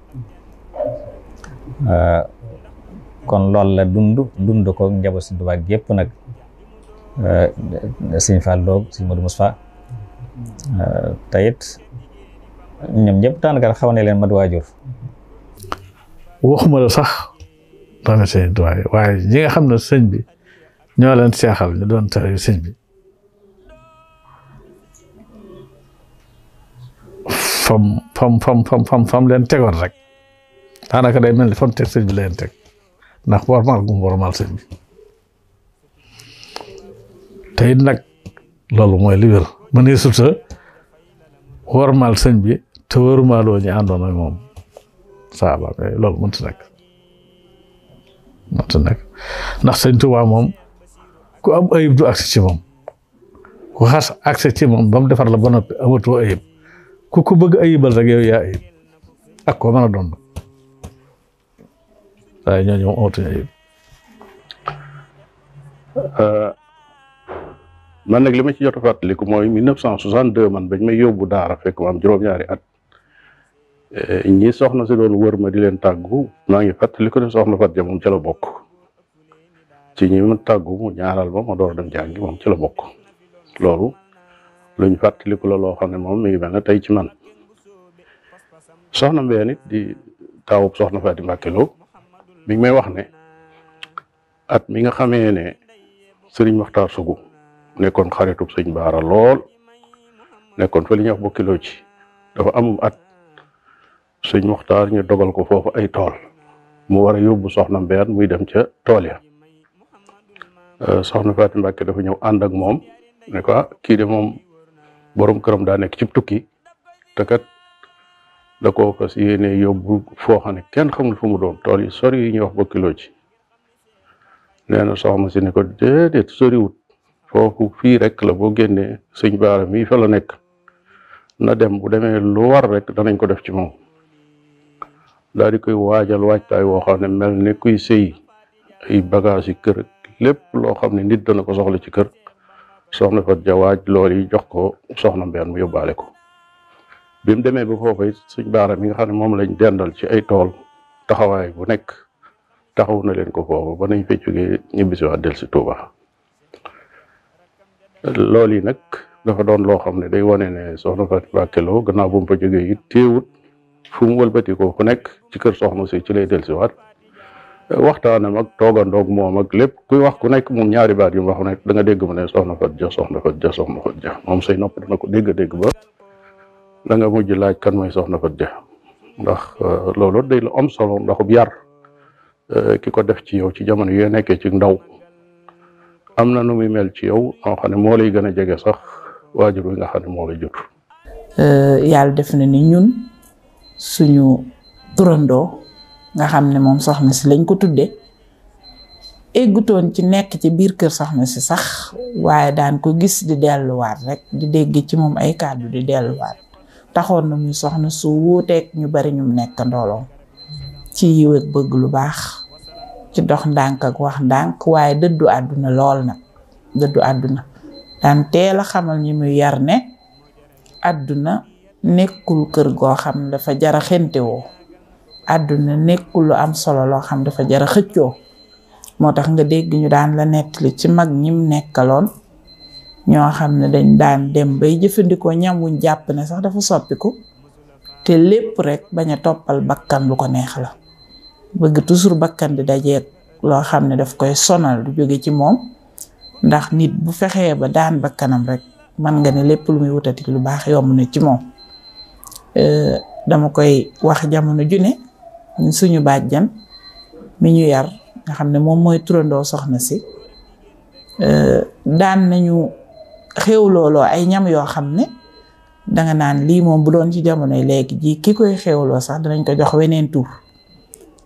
kon loolu la dund ko njaboot Sëñ Tuubaa yëpp nag Sëñ Fallu Sëñ Modou Moustapha tayit ñoom ñëpp daanaka xaw ne leen mat waajur waxuma la sax doomi Sëñ Tuubaa waaye ñi nga xam ne sëñ bi ñoo leen seexal ñu doon tax sëñ bi fam leen tegoon rek daanaka day mel ni fam teg sëñ bi leen teg ndax warmal gum warmal sëñ bi te it nag loolu mooy li wér ma ne suta warmal sëñ bi te warmaloo ñu àndoon ak moom saaba loolu mënta nekk ndax sëñ Tuubaa moom ku am ayib du agsi ci moom ku xas agsi ci moom ba mu defar la ba noppi amatoo ayib ku bëgg ayibal rek yow yaa ayib ak koo mën a doon waaye ñooñu moom amatuñu ayib. man nag li ma ci jot a fàttaliku mooy 1962 man bañ may yóbbu daara fekk ma am juróom-ñaari at ñi soxna si doon wër ma di leen tàggu maa ngi fàttaliku ne soxna Faty Dia moom ci la bokk ci ñi ma tàggu mu ñaaral ma door a dem jàngi moom ci la bokk loolu luñ fàttaliku la loo xam ne moom mi ngi mel ne tey ci man soxna Mbène it di taawub soxna Faty Mbàkke Lo mi ngi may wax ne at mi nga xamee ne Sëriñ Maxtaar Sugu nekkoon xaritub sëñ Baara lool nekkoon fa li ñuy wax bokkiloo ci dafa amum at sëñ Maxtaar ñu dogal ko foofu ay tool mu war a yóbbu soxna Mbène muy dem ca tool ya soxna Faty Mbàkke dafa ñëw ànd ak moom ne ko kii de moom borom këram daa nekk ci tukki te kat da koo fas yéene yóbbu foo xam ne kenn xamul fu mu doon tool yi sori yi ñuy wax bokkiloo ci nee na soxna si ne ko déedéet soriwut foofu fii rek la boo génnee sëñ Baara mii fa la nekk na dem bu demee lu war rek danañ ko def ci moom daal di koy waajal waajtaay woo xam ne mel ne kuy sëy ay bagage yi kër lépp loo xam ne nit dana ko soxla ci kër soxna Faty Dia waaj lool yi jox ko soxna Mbène mu yóbbaale ko bi mu demee ba foofa it sëñ Baara mi nga xam ne moom lañ dendal ci ay tool taxawaay bu nekk taxaw na leen ko foofu ba nañ fa jógee ñibbisiwaat del si Touba loolu yi nag dafa doon loo xam ne day wane ne soxna Faty Mbacké Lo gannaaw bu mu fa jógee it téewut fu mu wëlbatikoo ku nekk ci kër soxna si ci lay dellusiwaat waxtaanam ak toogandoog moom ak lépp kuy wax ku nekk moom ñaari baat yu mu wax nekk da nga dégg mu ne soxna Faty Dia soxna Faty Dia soxna Faty Dia moom say nopp dana ko dégg ba da nga mujj laaj kan mooy soxna Faty Dia ndax loolu day lu am solo ndaxub yar ki ko def ci yow ci jamono yoo nekkee ci ndaw am na nu muy mel ci yow noo xam ne moo lay gën a jege sax waajur wi nga xam ne moo lay jur. yàlla def na ni ñun suñu turandoo nga xam ne moom soxna si lañ ko tudde eggutoon ci nekk ci biir kër soxna si sax waaye daan ko gis di delluwaat rek di dégg ci moom ay kàddu di delluwaat taxoon na muy soxna su wuuteeg ñu bari ñum nekk ndooloom ci yiw ak bëgg lu baax ci dox ndànk ak wax ndànk waaye dëddu àdduna lool nag dëddu àdduna daan teel a xamal ñi muy yar ne àdduna nekkul kër goo xam dafa jara xentewoo àdduna nekkul lu am solo loo xam dafa jara xëccoo moo tax nga dégg ñu daan la nettali ci mag ñim nekkaloon ñoo xam ne dañ daan dem bay jëfandikoo ñam wuñ jàpp ne sax dafa soppiku te lépp rek bañ a toppal bakkan lu ko neex la bëgg toujours bakkan di dajeeg loo xam ne daf koy sonal du jóge ci moom ndax nit bu fexee ba daan bakkanam rek man nga ne lépp lu muy wutati lu baax yomb na ci moom dama koy wax jamono ju ne suñu bàjjan mi ñu yar nga xam ne moom mooy turandoo soxna si daan nañu xewlooloo ay ñam yoo xam ne danga naan lii moom bu doon ci jamonoy léegi ji ki koy xewloo sax danañ ko jox weneen tur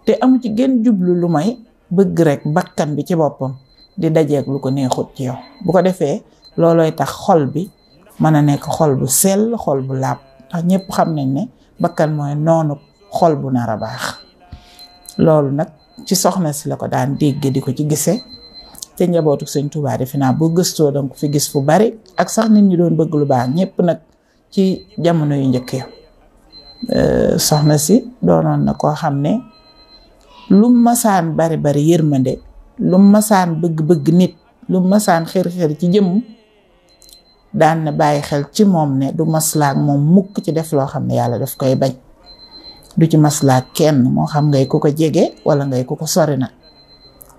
te amu ci gën jublu lu may bëgg rek bakkan bi ci boppam di dajeeg lu ko neexut ci yow bu ko defee loolooy tax xol bi mën a nekk xol bu sell xol bu laab ndax ñëpp xam nañ ne bakkan mooy noonu xol bu nar a baax loolu nag ci soxna si la ko daan dégg di ko ci gisee te njabootu Sëñ Tuubaa defe naa boo gëstoo danga ko fi gis fu bari ak sax nit ñi doon bëgg lu baax ñëpp nag ci jamono yu njëkk ya soxna si doonoon na koo xam ne lu masaan bari bari yërmande lu masaan bëgg-bëgg nit lu masaan xër-xër ci jëmm daan na bàyyi xel ci moom ne du maslaak moom mukk ci def loo xam ne yàlla daf koy bañ du ci maslaak kenn moo xam ngay ku ko jege wala ngay ku ko sori na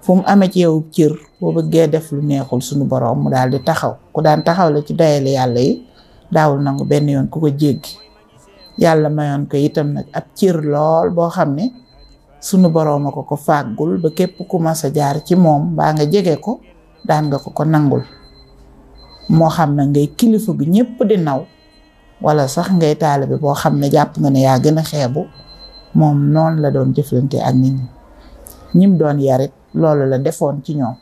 fu mu amee ci yow cër boo bëggee def lu neexul suñu borom mu daal di taxaw ku daan taxaw la ci doyale yàlla yi daawul nangu benn yoon ku ko jéggi yàlla mayoon ko itam nag ab cër lool boo xam ne sunu boroom a ko fàggul ba képp ku mas a jaar ci moom baa nga jege ko daan nga ko nangul moo xam ne ngay kilifa gu ñëpp di naw wala sax ngay taalibe boo xam ne jàpp nga ne yaa gën a xeebu moom noonu la doon jëflante ak nit ñi ñim doon yarit loolu la defoon ci ñoom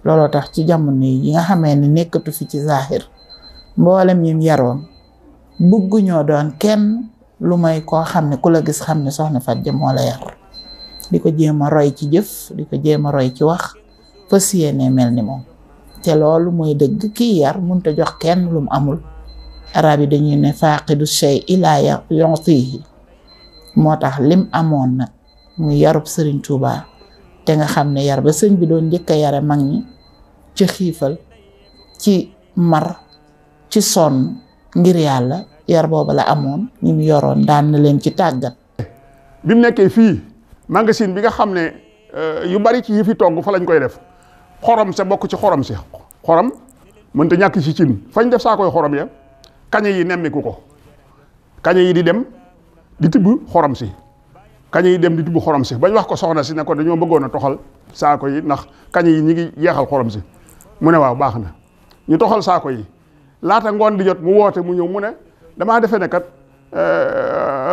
looloo tax ci jamono yi nga xamee ne nekkatu fi ci zahir mboolem ñim yaroon bëgguñoo doon kenn lu may koo xam ne ku la gis xam ne soxna Faty Dia moo la yar di ko jéem a roy ci jëf di ko jéem a roy ci wax fas yéene mel ni moom te loolu mooy dëgg kii yar mënut a jox kenn lu mu amul arab yi dañuy ne faaqidu shay ila yu'tihi moo tax lim amoon nag muy yarub Sëriñ Tuubaa te nga xam ne yar ba sëñ bi doon njëkk a yare mag ñi ci xiifal ci mar ci sonn ngir yàlla yar booba la amoon ñi mu yoroon daan na leen ci tàggat. bi mu nekkee fii magasin bi nga xam ne yu bari ci yi fi togg fa lañ koy def xorom sa bokk ci xorom si xorom mënta ñàkk ci cin fañ def saa koy xorom ya kañe yi nemmiku ko kañe yi di dem di tibb xorom si kañe yi dem di tibb xorom si bañ wax ko soxna si ne ko dañoo bëggoon a toxal saako yi ndax kañe yi ñi ngi jeexal xorom si mu ne waaw baax na ñu toxal saako yi laata ngoon di jot mu woote mu ñëw mu ne damaa defee ne kat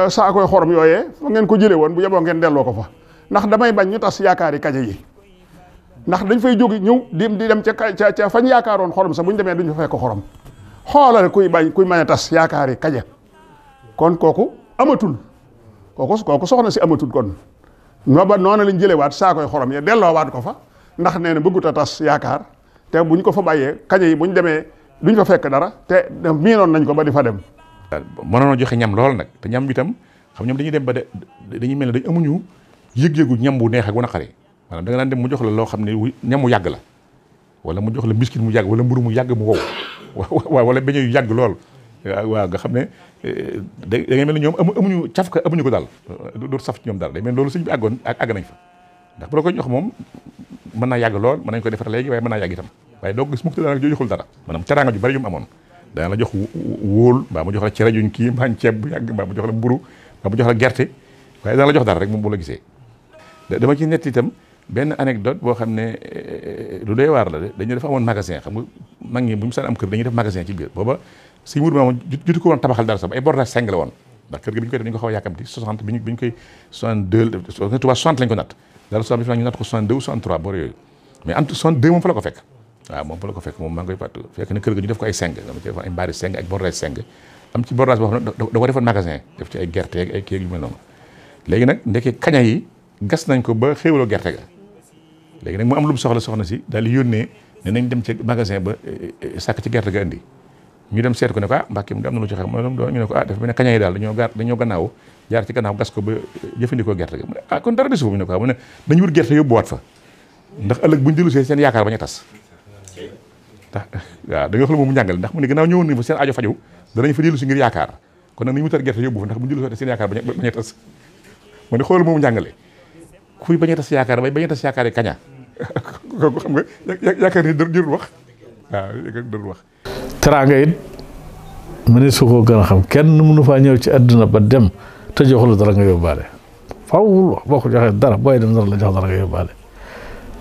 saakoy xorom yooyee fa ngeen ko jëlee woon bu yeboo ngeen delloo ko fa ndax damay bañ ñu tas yaakaari kañe yi ndax dañ fay jóge ñëw di dem ca fañ yaakaaroon xorom sax bu ñu demee duñu fa fekk xorom xoolal kuy mën a tas yaakaari kañe kon kooku amatul kooku soxna si amatul kon noonu lañ jëlewaat saakoy xorom ya delloowaat ko fa ndax nee na bëggut a tas yaakaar te buñ ko fa bàyyee kañe yi buñ demee duñ fa fekk dara te miinoon nañ ko ba di fa dem. mënoon joxe ñam lool nag te ñam bi tam xam ñoom dañuy dem ba dañuy mel ne dañ amuñu yëg-yëgu ñam bu neex ak bu naqari maanaam da nga daan dem mu jox la loo xam ne ñam mu yàgg la wala mu jox la biscuit mu yàgg wala mburu mu yàgg mu wow waaw wala beñe yu yàgg lool waaw nga xam ne da ngay mel ni ñoom amuñu caf ka amuñu ko daal dootu saf ci ñoom daal day mel loolu sëñ bi àgg nañ fa ndax bu la koy jox moom mën naa yàgg lool mën nañ ko defar léegi waaye mën naa yàgg itam waaye doo gis mukk te daanaka joxul dara maanaam teraanga ju bari yu mu amoon dana la jox wóol mbaa mu jox la cere juñ kii mbaa ceeb bu yàgg mbaa mu jox la mburu mbaa mu jox la gerte waaye dana la jox dara rek moom bu la gisee dama ci nett itam benn anecdote boo xam ne lu doy waar la de dañu dafa amoon magasin xam nga mag ñi bu ñu saan am kër dañuy def magasin ci biir booba si muur bi moom jutu ko woon tabaxal dara sax ba ay bordage 5 la woon ndax kër gi bi ñu koy def dañu ko xaw a yàkkamti 60 bi ñu koy 62 Tuubaa 60 lañ ko natt dara 60 bi ñu natt ko 62 ou 63 boor yooyu mais am 62 moom fa la ko fekk waaw moom fa la ko fekk moom maa ngi koy fàttu fekk na kër ga ñu def ko ay 5 dama ci def ay mbaari 5 ak bordage 5 am ci bordage boo xam ne da ko defoon magasin def ci ay gerte ak ay kii yu mel noonu léegi nag ndeke kaña yi gas nañ ko ba xéewaloo gerte ga léegi nag mu am lu mu soxna si daal di yónnee ne nañ dem ci magasin ba sàkk ci gerte ga indi ñu dem seet ko ne ko Mbàkke mu am na lu ci xew mooy ñu ne ko def ne kaña yi daal dañoo gannaaw jaar ci gannaaw gas ko ba jëfandikoo gerte ga mu ne kon dara desu ko mu ne ko mu ne nañu wut gerte yóbbuwaat fa ndax ëllëg buñ dellu see seen yaakaar bañ a tas ndax waaw da nga xool moom mu njàngale ndax mu ne gannaaw ñëwoon nañ fa seen aajo faju danañ fa dellu si ngir yaakaar kon nag nañu wutal gerte yóbbu fa ndax buñ dellu see seen yaakaar bañ a tas mu ne xool moomu njàngale kuy bañ a tas yaakaar bañ a tas yaakaar yi kaña kooku xam nga yaakaar ni jërul wax waaw jërul wax teraanga it mëne su ko gën a xam kenn mënu faa ñëw ci àdduna ba dem te joxul dara nga yóbbaale fawul wax boo ko joxee dara booy dem dara la jox dara nga yóbbaale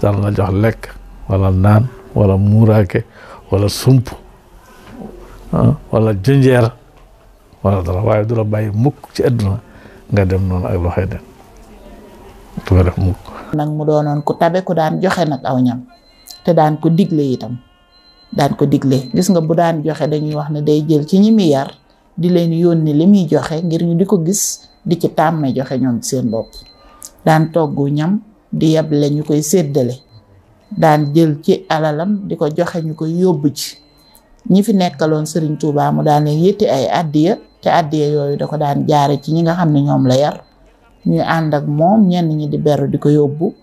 dara la jox lekk wala naan wala muuraake wala sump wala jënjeer wala dara waaye du la bàyyi mukk ci àdduna nga dem noonu ak loxoy dem du ko def mukk nag mu doonoon ku tabe ku daan joxe nag aw ñam te daan ko digle itam daan ko digle gis nga bu daan joxe dañuy wax ne day jël ci ñi muy yar di leen yónni li muy joxe ngir ñu di ko gis di ci tàmme joxe ñoom seen bopp daan toggu ñam di yeble ñu koy séddale daan jël ci alalam di ko joxe ñu koy yóbbu ci ñi fi nekkaloon Serigne Touba mu daan leen yëtti ay addiya te addiya yooyu da ko daan jaare ci ñi nga xam ne ñoom la yar ñuy ànd ak moom ñenn ñi di beru di ko yóbbu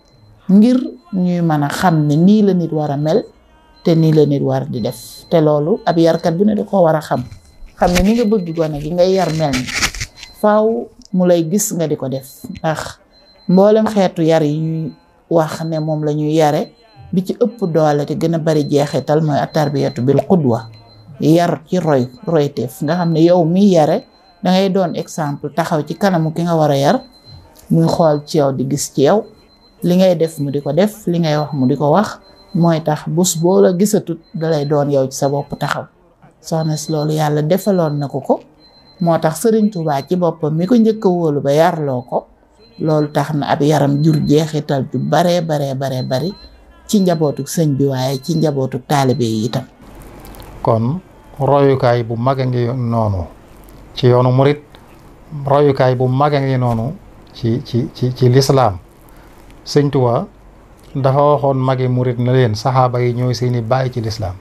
ngir ñuy mën a xam ne nii la nit war a mel te nii la nit war di def te loolu ab yarkat bu ne da ko war a xam ne ni nga bëgg gone gi ngay yar mel ni faaw mu lay gis nga di ko def ndax mboolem xeetu yar yi ñuy wax ne moom la ñuy yare bi ci ëpp doole te gën a bari jeexital mooy atarbiyatu bil qudwa yar ci royteef nga xam ne yow mi yare dangay doon exemple taxaw ci kanamu ki nga war a yar muy xool ci yow di gis ci yow li ngay def mu di ko def li ngay wax mu di ko wax mooy tax bés boo la gisatut dalay doon yow ci sa bopp taxaw soxna si loolu yàlla defaloon na ko moo tax Serigne Touba ci boppam mi ko njëkk a wóolu ba yarloo ko loolu tax na ab yaram jur jeexital ju baree bari ci njabootu sëñ bi waaye ci njabootu taalibe yi itam. kon royukaay bu mag a ngi noonu ci yoonu murit royukaay bu mag a ngi noonu ci lislaam sëñ Tuubaa dafa waxoon magi murit na leen saxaaba yi ñooy seeni baay ci lislaam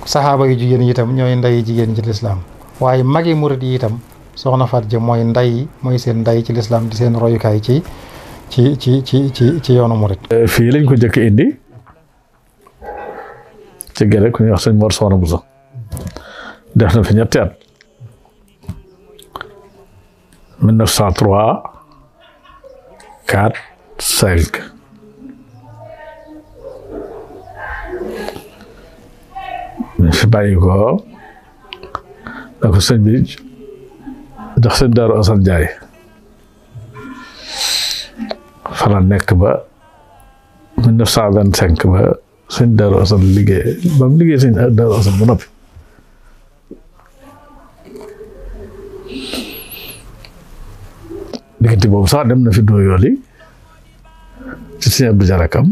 saxaaba yu jigéen yi itam ñooy nday jigéen ci lislaam waaye magi murit yi itam soxna Faat Ja mooy seen nday ci lislaam di seen royukaay ci yoonu murit. fii lañ ko njëkk indi ci gerte ku ñuy wax sëñ Mor Soxna Buso def na fi ñetti at 1903 4 5 ñu fi bàyyi ko da ko sëñ bi jox sëñ Daaru Asan Njaay fa la nekk ba 1925 ba sëñ Daaru Asan liggéey ba mu liggéey sëñ Daaru Asan ba noppi diggante boobu sax dem na fi dooyool yi ci sëñ Abdou Jarakam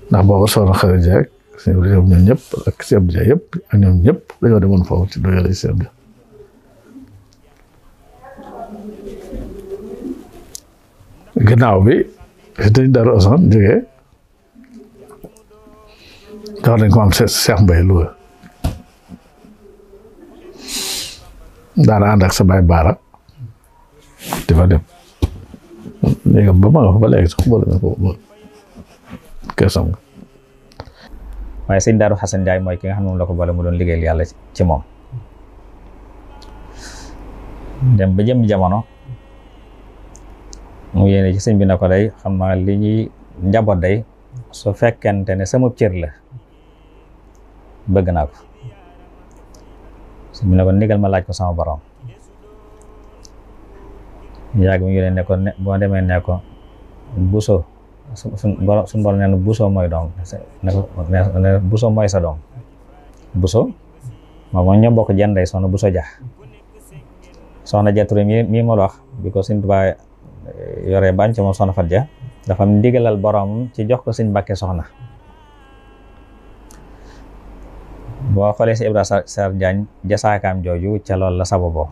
ndax booba soxna Xari Jaak sëñ Abdou ñoom ñëpp ak sëñ Abdou Jaak yëpp ak ñoom ñëpp dañoo demoon foofu ci dooyool yi sëñ Abdou gannaaw bi sëñ Daaru Asan jógee jox nañ ko am Seex Mbay Louga daana ànd ak sa baay Baara di fa dem léegi ba ma nga fa ba léegi sax boole na ko keesam nga waaye sëñ Daaru Xasan Njaay mooy ki nga xam ne moom la ko boole mu doon liggéeyal yàlla ci moom. dem ba jëm jamono mu yéene ci sëñ bi na ko day xam naa li ñuy njaboot day su fekkente ne sama cër la bëgg naa ko. sëñ bi ne ko ndigal ma laaj ko sama borom. yàgg mi yónnee ne ko boo demee ne ko buso suñu borom nee na buso mooy doom ne buso mooy sa doom. buso moom ñoo bokk jenday soxna buso ja soxna ja Ture mii ma wax bi ko sëñ Tuubaa yoree bañ ci moom soxna Fat Ja dafa am ndigalal borom ci jox ko sëñ Mbàkke soxna. boo xoolee si Ibra Sar Jaañ jasaakaam jooju ca loolu la sababoo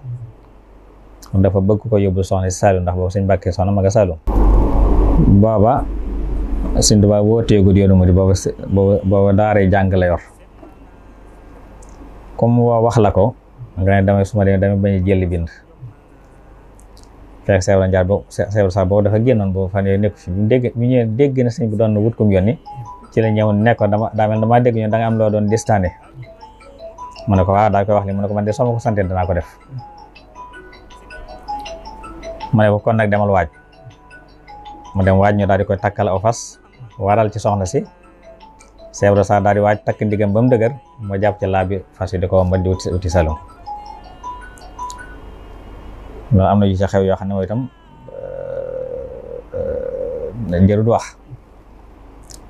dafa bëgg ko yóbbu soxna si Saalum ndax boobu sëñ Mbàkke soxna ma nga Saalum. booba sëñ Tuubaa wooteegul yoonu mu di booba daaree jàng la yor comme woo wax la ko nga ne damay suma damay bañ a jëli bind. fekk Seydou Ndiaye Seydou sax boobu dafa génnoon boobu fan yooyu nekk fi bu ñëwee dégg na sëñ bi doon wut kum yónni ci la ñëw ne ko damaa dégg ñu da nga am loo doon distaane. mu ne ko waaw daal koy wax li mu ne ko man de soo ma ko santee danaa ko def. mu ne ko kon nag demal waaj mu dem waaj ñu daal di koy takkal aw fas waral ci soxna si Seydou sax daal di waaj takk ndigam ba mu dëgër moo jàpp ci laa bi fas yi di ko mën di wuti Saloum. loolu am na yu ca xew yoo xam ne mooy itam njërut wax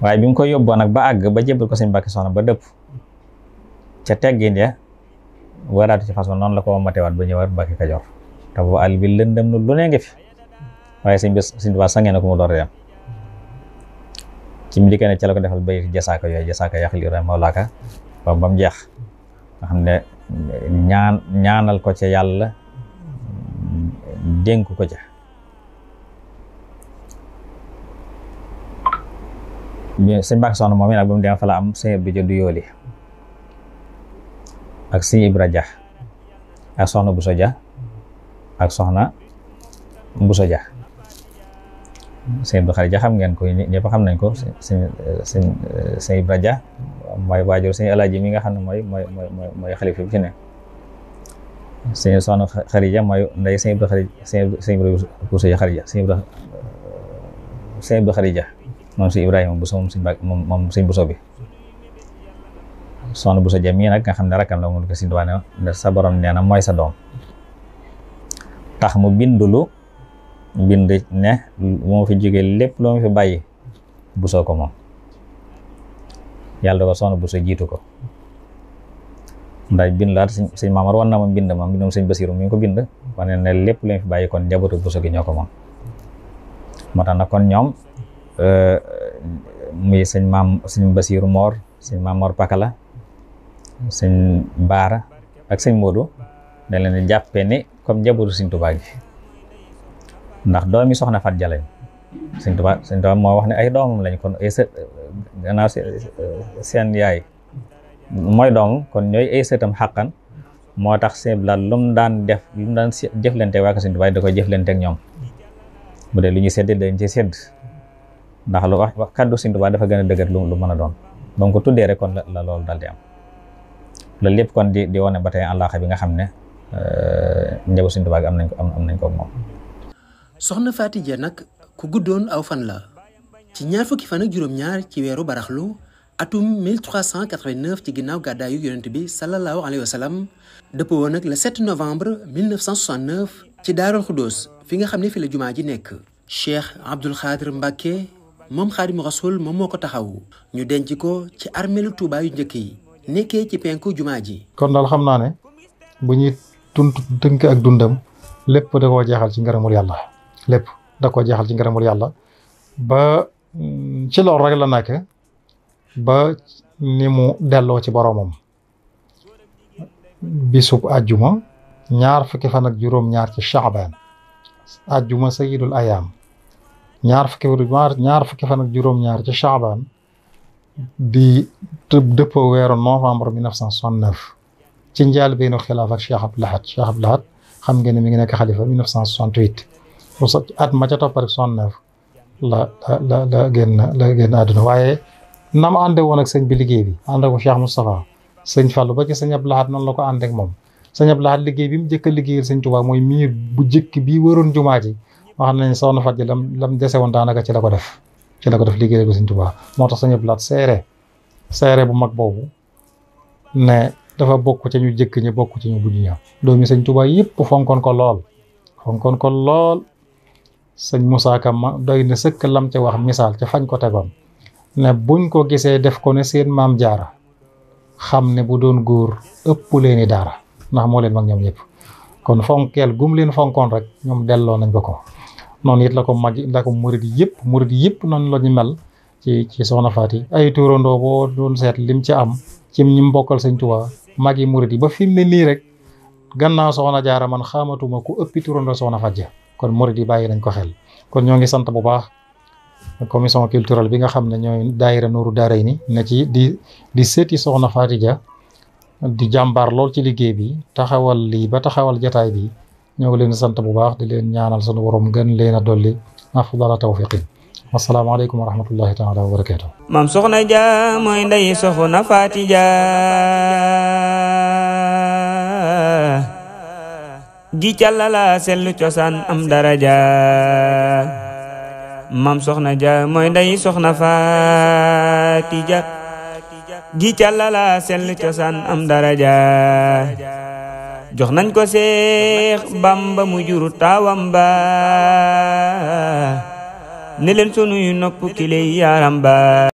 waaye bi mu koy yóbboo nag ba àgg ba jébbal ko sëñ Mbàkke soxna ba dëpp ca teggin ya waraatu ci façon noonu la ko matewaat ba ñëwaat Mbàkke Kajoor te boobu àll bi lëndëm nu lu ne ngi fi waaye sëñ Tuubaa sangee na ko mu door dem ci mu dikkee ne ca la ko defal bay jasaaka yooyu jasaaka yaxli ra mawlaaka ba mu jeex nga xam ne ñaanal ko ca yàlla dénk ko ca sëñ Mbàkke soxna moom nag ba mu dem fa la am sëñ Abdou Dia du yooli ak sëñ Ibra Dia ak soxna Buso Dia ak soxna Buso Dia sëñ Abdou Xari Dia xam ngeen ko ñëpp xam nañ ko sëñ Ibra Dia mooy waajur sëñ Alaaji mi nga xam ne mooy xalifa bi fi ne sëñ soxna Xarija mooy ndey sëñ Ibra Xarija sëñ Ibra Buso ja Xarija sëñ Ibra Xarija moom sëñ Ibrahima Buso moom sëñ Buso bi soxna Buso ja mii nag nga xam ne rakkam la mu ko sëñ Tuubaa ne sa borom nee na mooy sa doom tax mu bind ne moo fi jógee lépp loo mu fi bàyyi Buso ko moom yàlla da ko soxna Buso jiitu ko ndax bind laat sëñ Maamar wan na ma bind ma mbindum sëñ Basiru mi ngi ko bind wane ne lépp lañ fi bàyyi kon njabootu Buso gi ñoo ko moom moo tax nag kon ñoom muy sëñ Basiru Moor sëñ Maamor Pakala sëñ Baara ak sëñ Moodu dañ leen di jàppee ni comme njabootu sëñ Tuubaa gi ndax doomi soxna Fat Ja lañ sëñ Tuubaa moo wax ne ay doomam lañ kon ay gannaaw seen yaay mooy doom kon ñooy ay sëtam xàqan moo tax sëñ Blaat lu mu daan jëflante waa ko sëñ Tuubaa da koy jëflante ak ñoom bu dee lu ñuy sédd dañ ci sédd ndax lu wax kaddu sëñ Tuubaa dafa gën a dëgër lu mën a doon ba mu ko tuddee rek kon la loolu daal di am loolu lépp kon di wane ba tey àllaaxa bi nga xam ne njaboot sëñ Tuubaa gi am nañ ko moom. soxna Faty Dia nag ku guddoon aw fan la ci ñaar fukki fan ak juróom-ñaar ci weeru baraxlu atum 1389 ci ginnaaw gàddaayu yonent bi sallallahu alayhi wa sallam dëppoo woon nag le 7 novembre 1969 ci Daarul Xuddoos fi nga xam ne fi la jumaa ji nekk. Cheikh Abdoul Khadir Mbacke moom Xaadimu Rasuul moom moo ko taxaw ñu denc ko ci armeelu Tuubaa yu njëkk yi nekkee ci penku jumaa ji. kon daal xam naa ne bu ñuy tënk ak dundam lépp da koo jeexal ci ngërëmul yàlla lépp da koo jeexal ci ngërëmul yàlla ba ci loolu rek la nekk ba ni mu delloo ci boromam bisub àjjuma ñaar fukki fan ak juróom-ñaar ci Shaaban àjjuma sayyidul ayaam ñaar fukki fan ak juróom-ñaar ci Shaaban di dëppoo weeru novembre 1969 ci njëlbéenu xilaaf ak Cheikh Abdou Lahad xam ngeen ne mi ngi nekk xalifa 1968 at ma ca topp rek 69 la génn àdduna waaye nam ànde woon ak sëñ bi liggéey bi ànd ak Cheikh Moustapha sëñ Fallou ba ci sëñ Abdou Lahad noonu la ko ànd ak moom sëñ Abdou Lahad liggéey bi mu njëkk a liggéeyal sëñ Touba mooy miir bu jëkk bii waroon jumaa ji wax nañ soxna Faty lam dese woon daanaka ci la ko def liggéeyal ko sëñ Touba moo tax sëñ Abdou Lahad seere bu mag boobu ne dafa bokk ci ñu jëkk ñi bokk ci ñu mujj ña doomi sëñ Touba yëpp fonkoon ko lool sëñ Moussa Ka ma doy na sëkk lam ca wax misaal ca fañ ko tegoon ne buñ ko gisee def ko ne seen maam jaara xam ne bu doon góor ëpp leeni daara ndax moo leen mag ñoom ñëpp kon fonkeel gum leen fonkoon rek ñoom delloo nañ ko noonu it la ko murid yëpp noonu la ñu mel ci soxna Faty ay turandoo boo doon seet lim ci am ci ñi mbokkal sëñ Touba magi murid yi ba fi mu ne nii rek gannaaw soxna jaara man xamatuma ku ëppi turandoo soxna Faty kon murid yi bàyyi nañ ko xel kon ñoo ngi sant bu baax commission culturelle bi nga xam ne ñooy daayira Nuuru Daarayni ne ci di seeti soxna Faty Dia di jàmbaar lool ci liggéey bi taxawal lii ba taxawal jataay bi ñoo ngi leen sant bu baax di leen ñaanal sunu borom gën leen a dolli afdala tawfiqin asalaamaaleykum wa rahmatullahi taala wa barakatuh maam soxna Dia mooy ndey soxna Faty Dia gi càllala sellu cosaan am daraja maam soxna Dia mooy ndey soxna Faty Dia gi càllala sellu cosaan am daraja jox nañ ko Seex Bamba mu juru taawam ba ne leen sunuy nopp kiley yaaram ba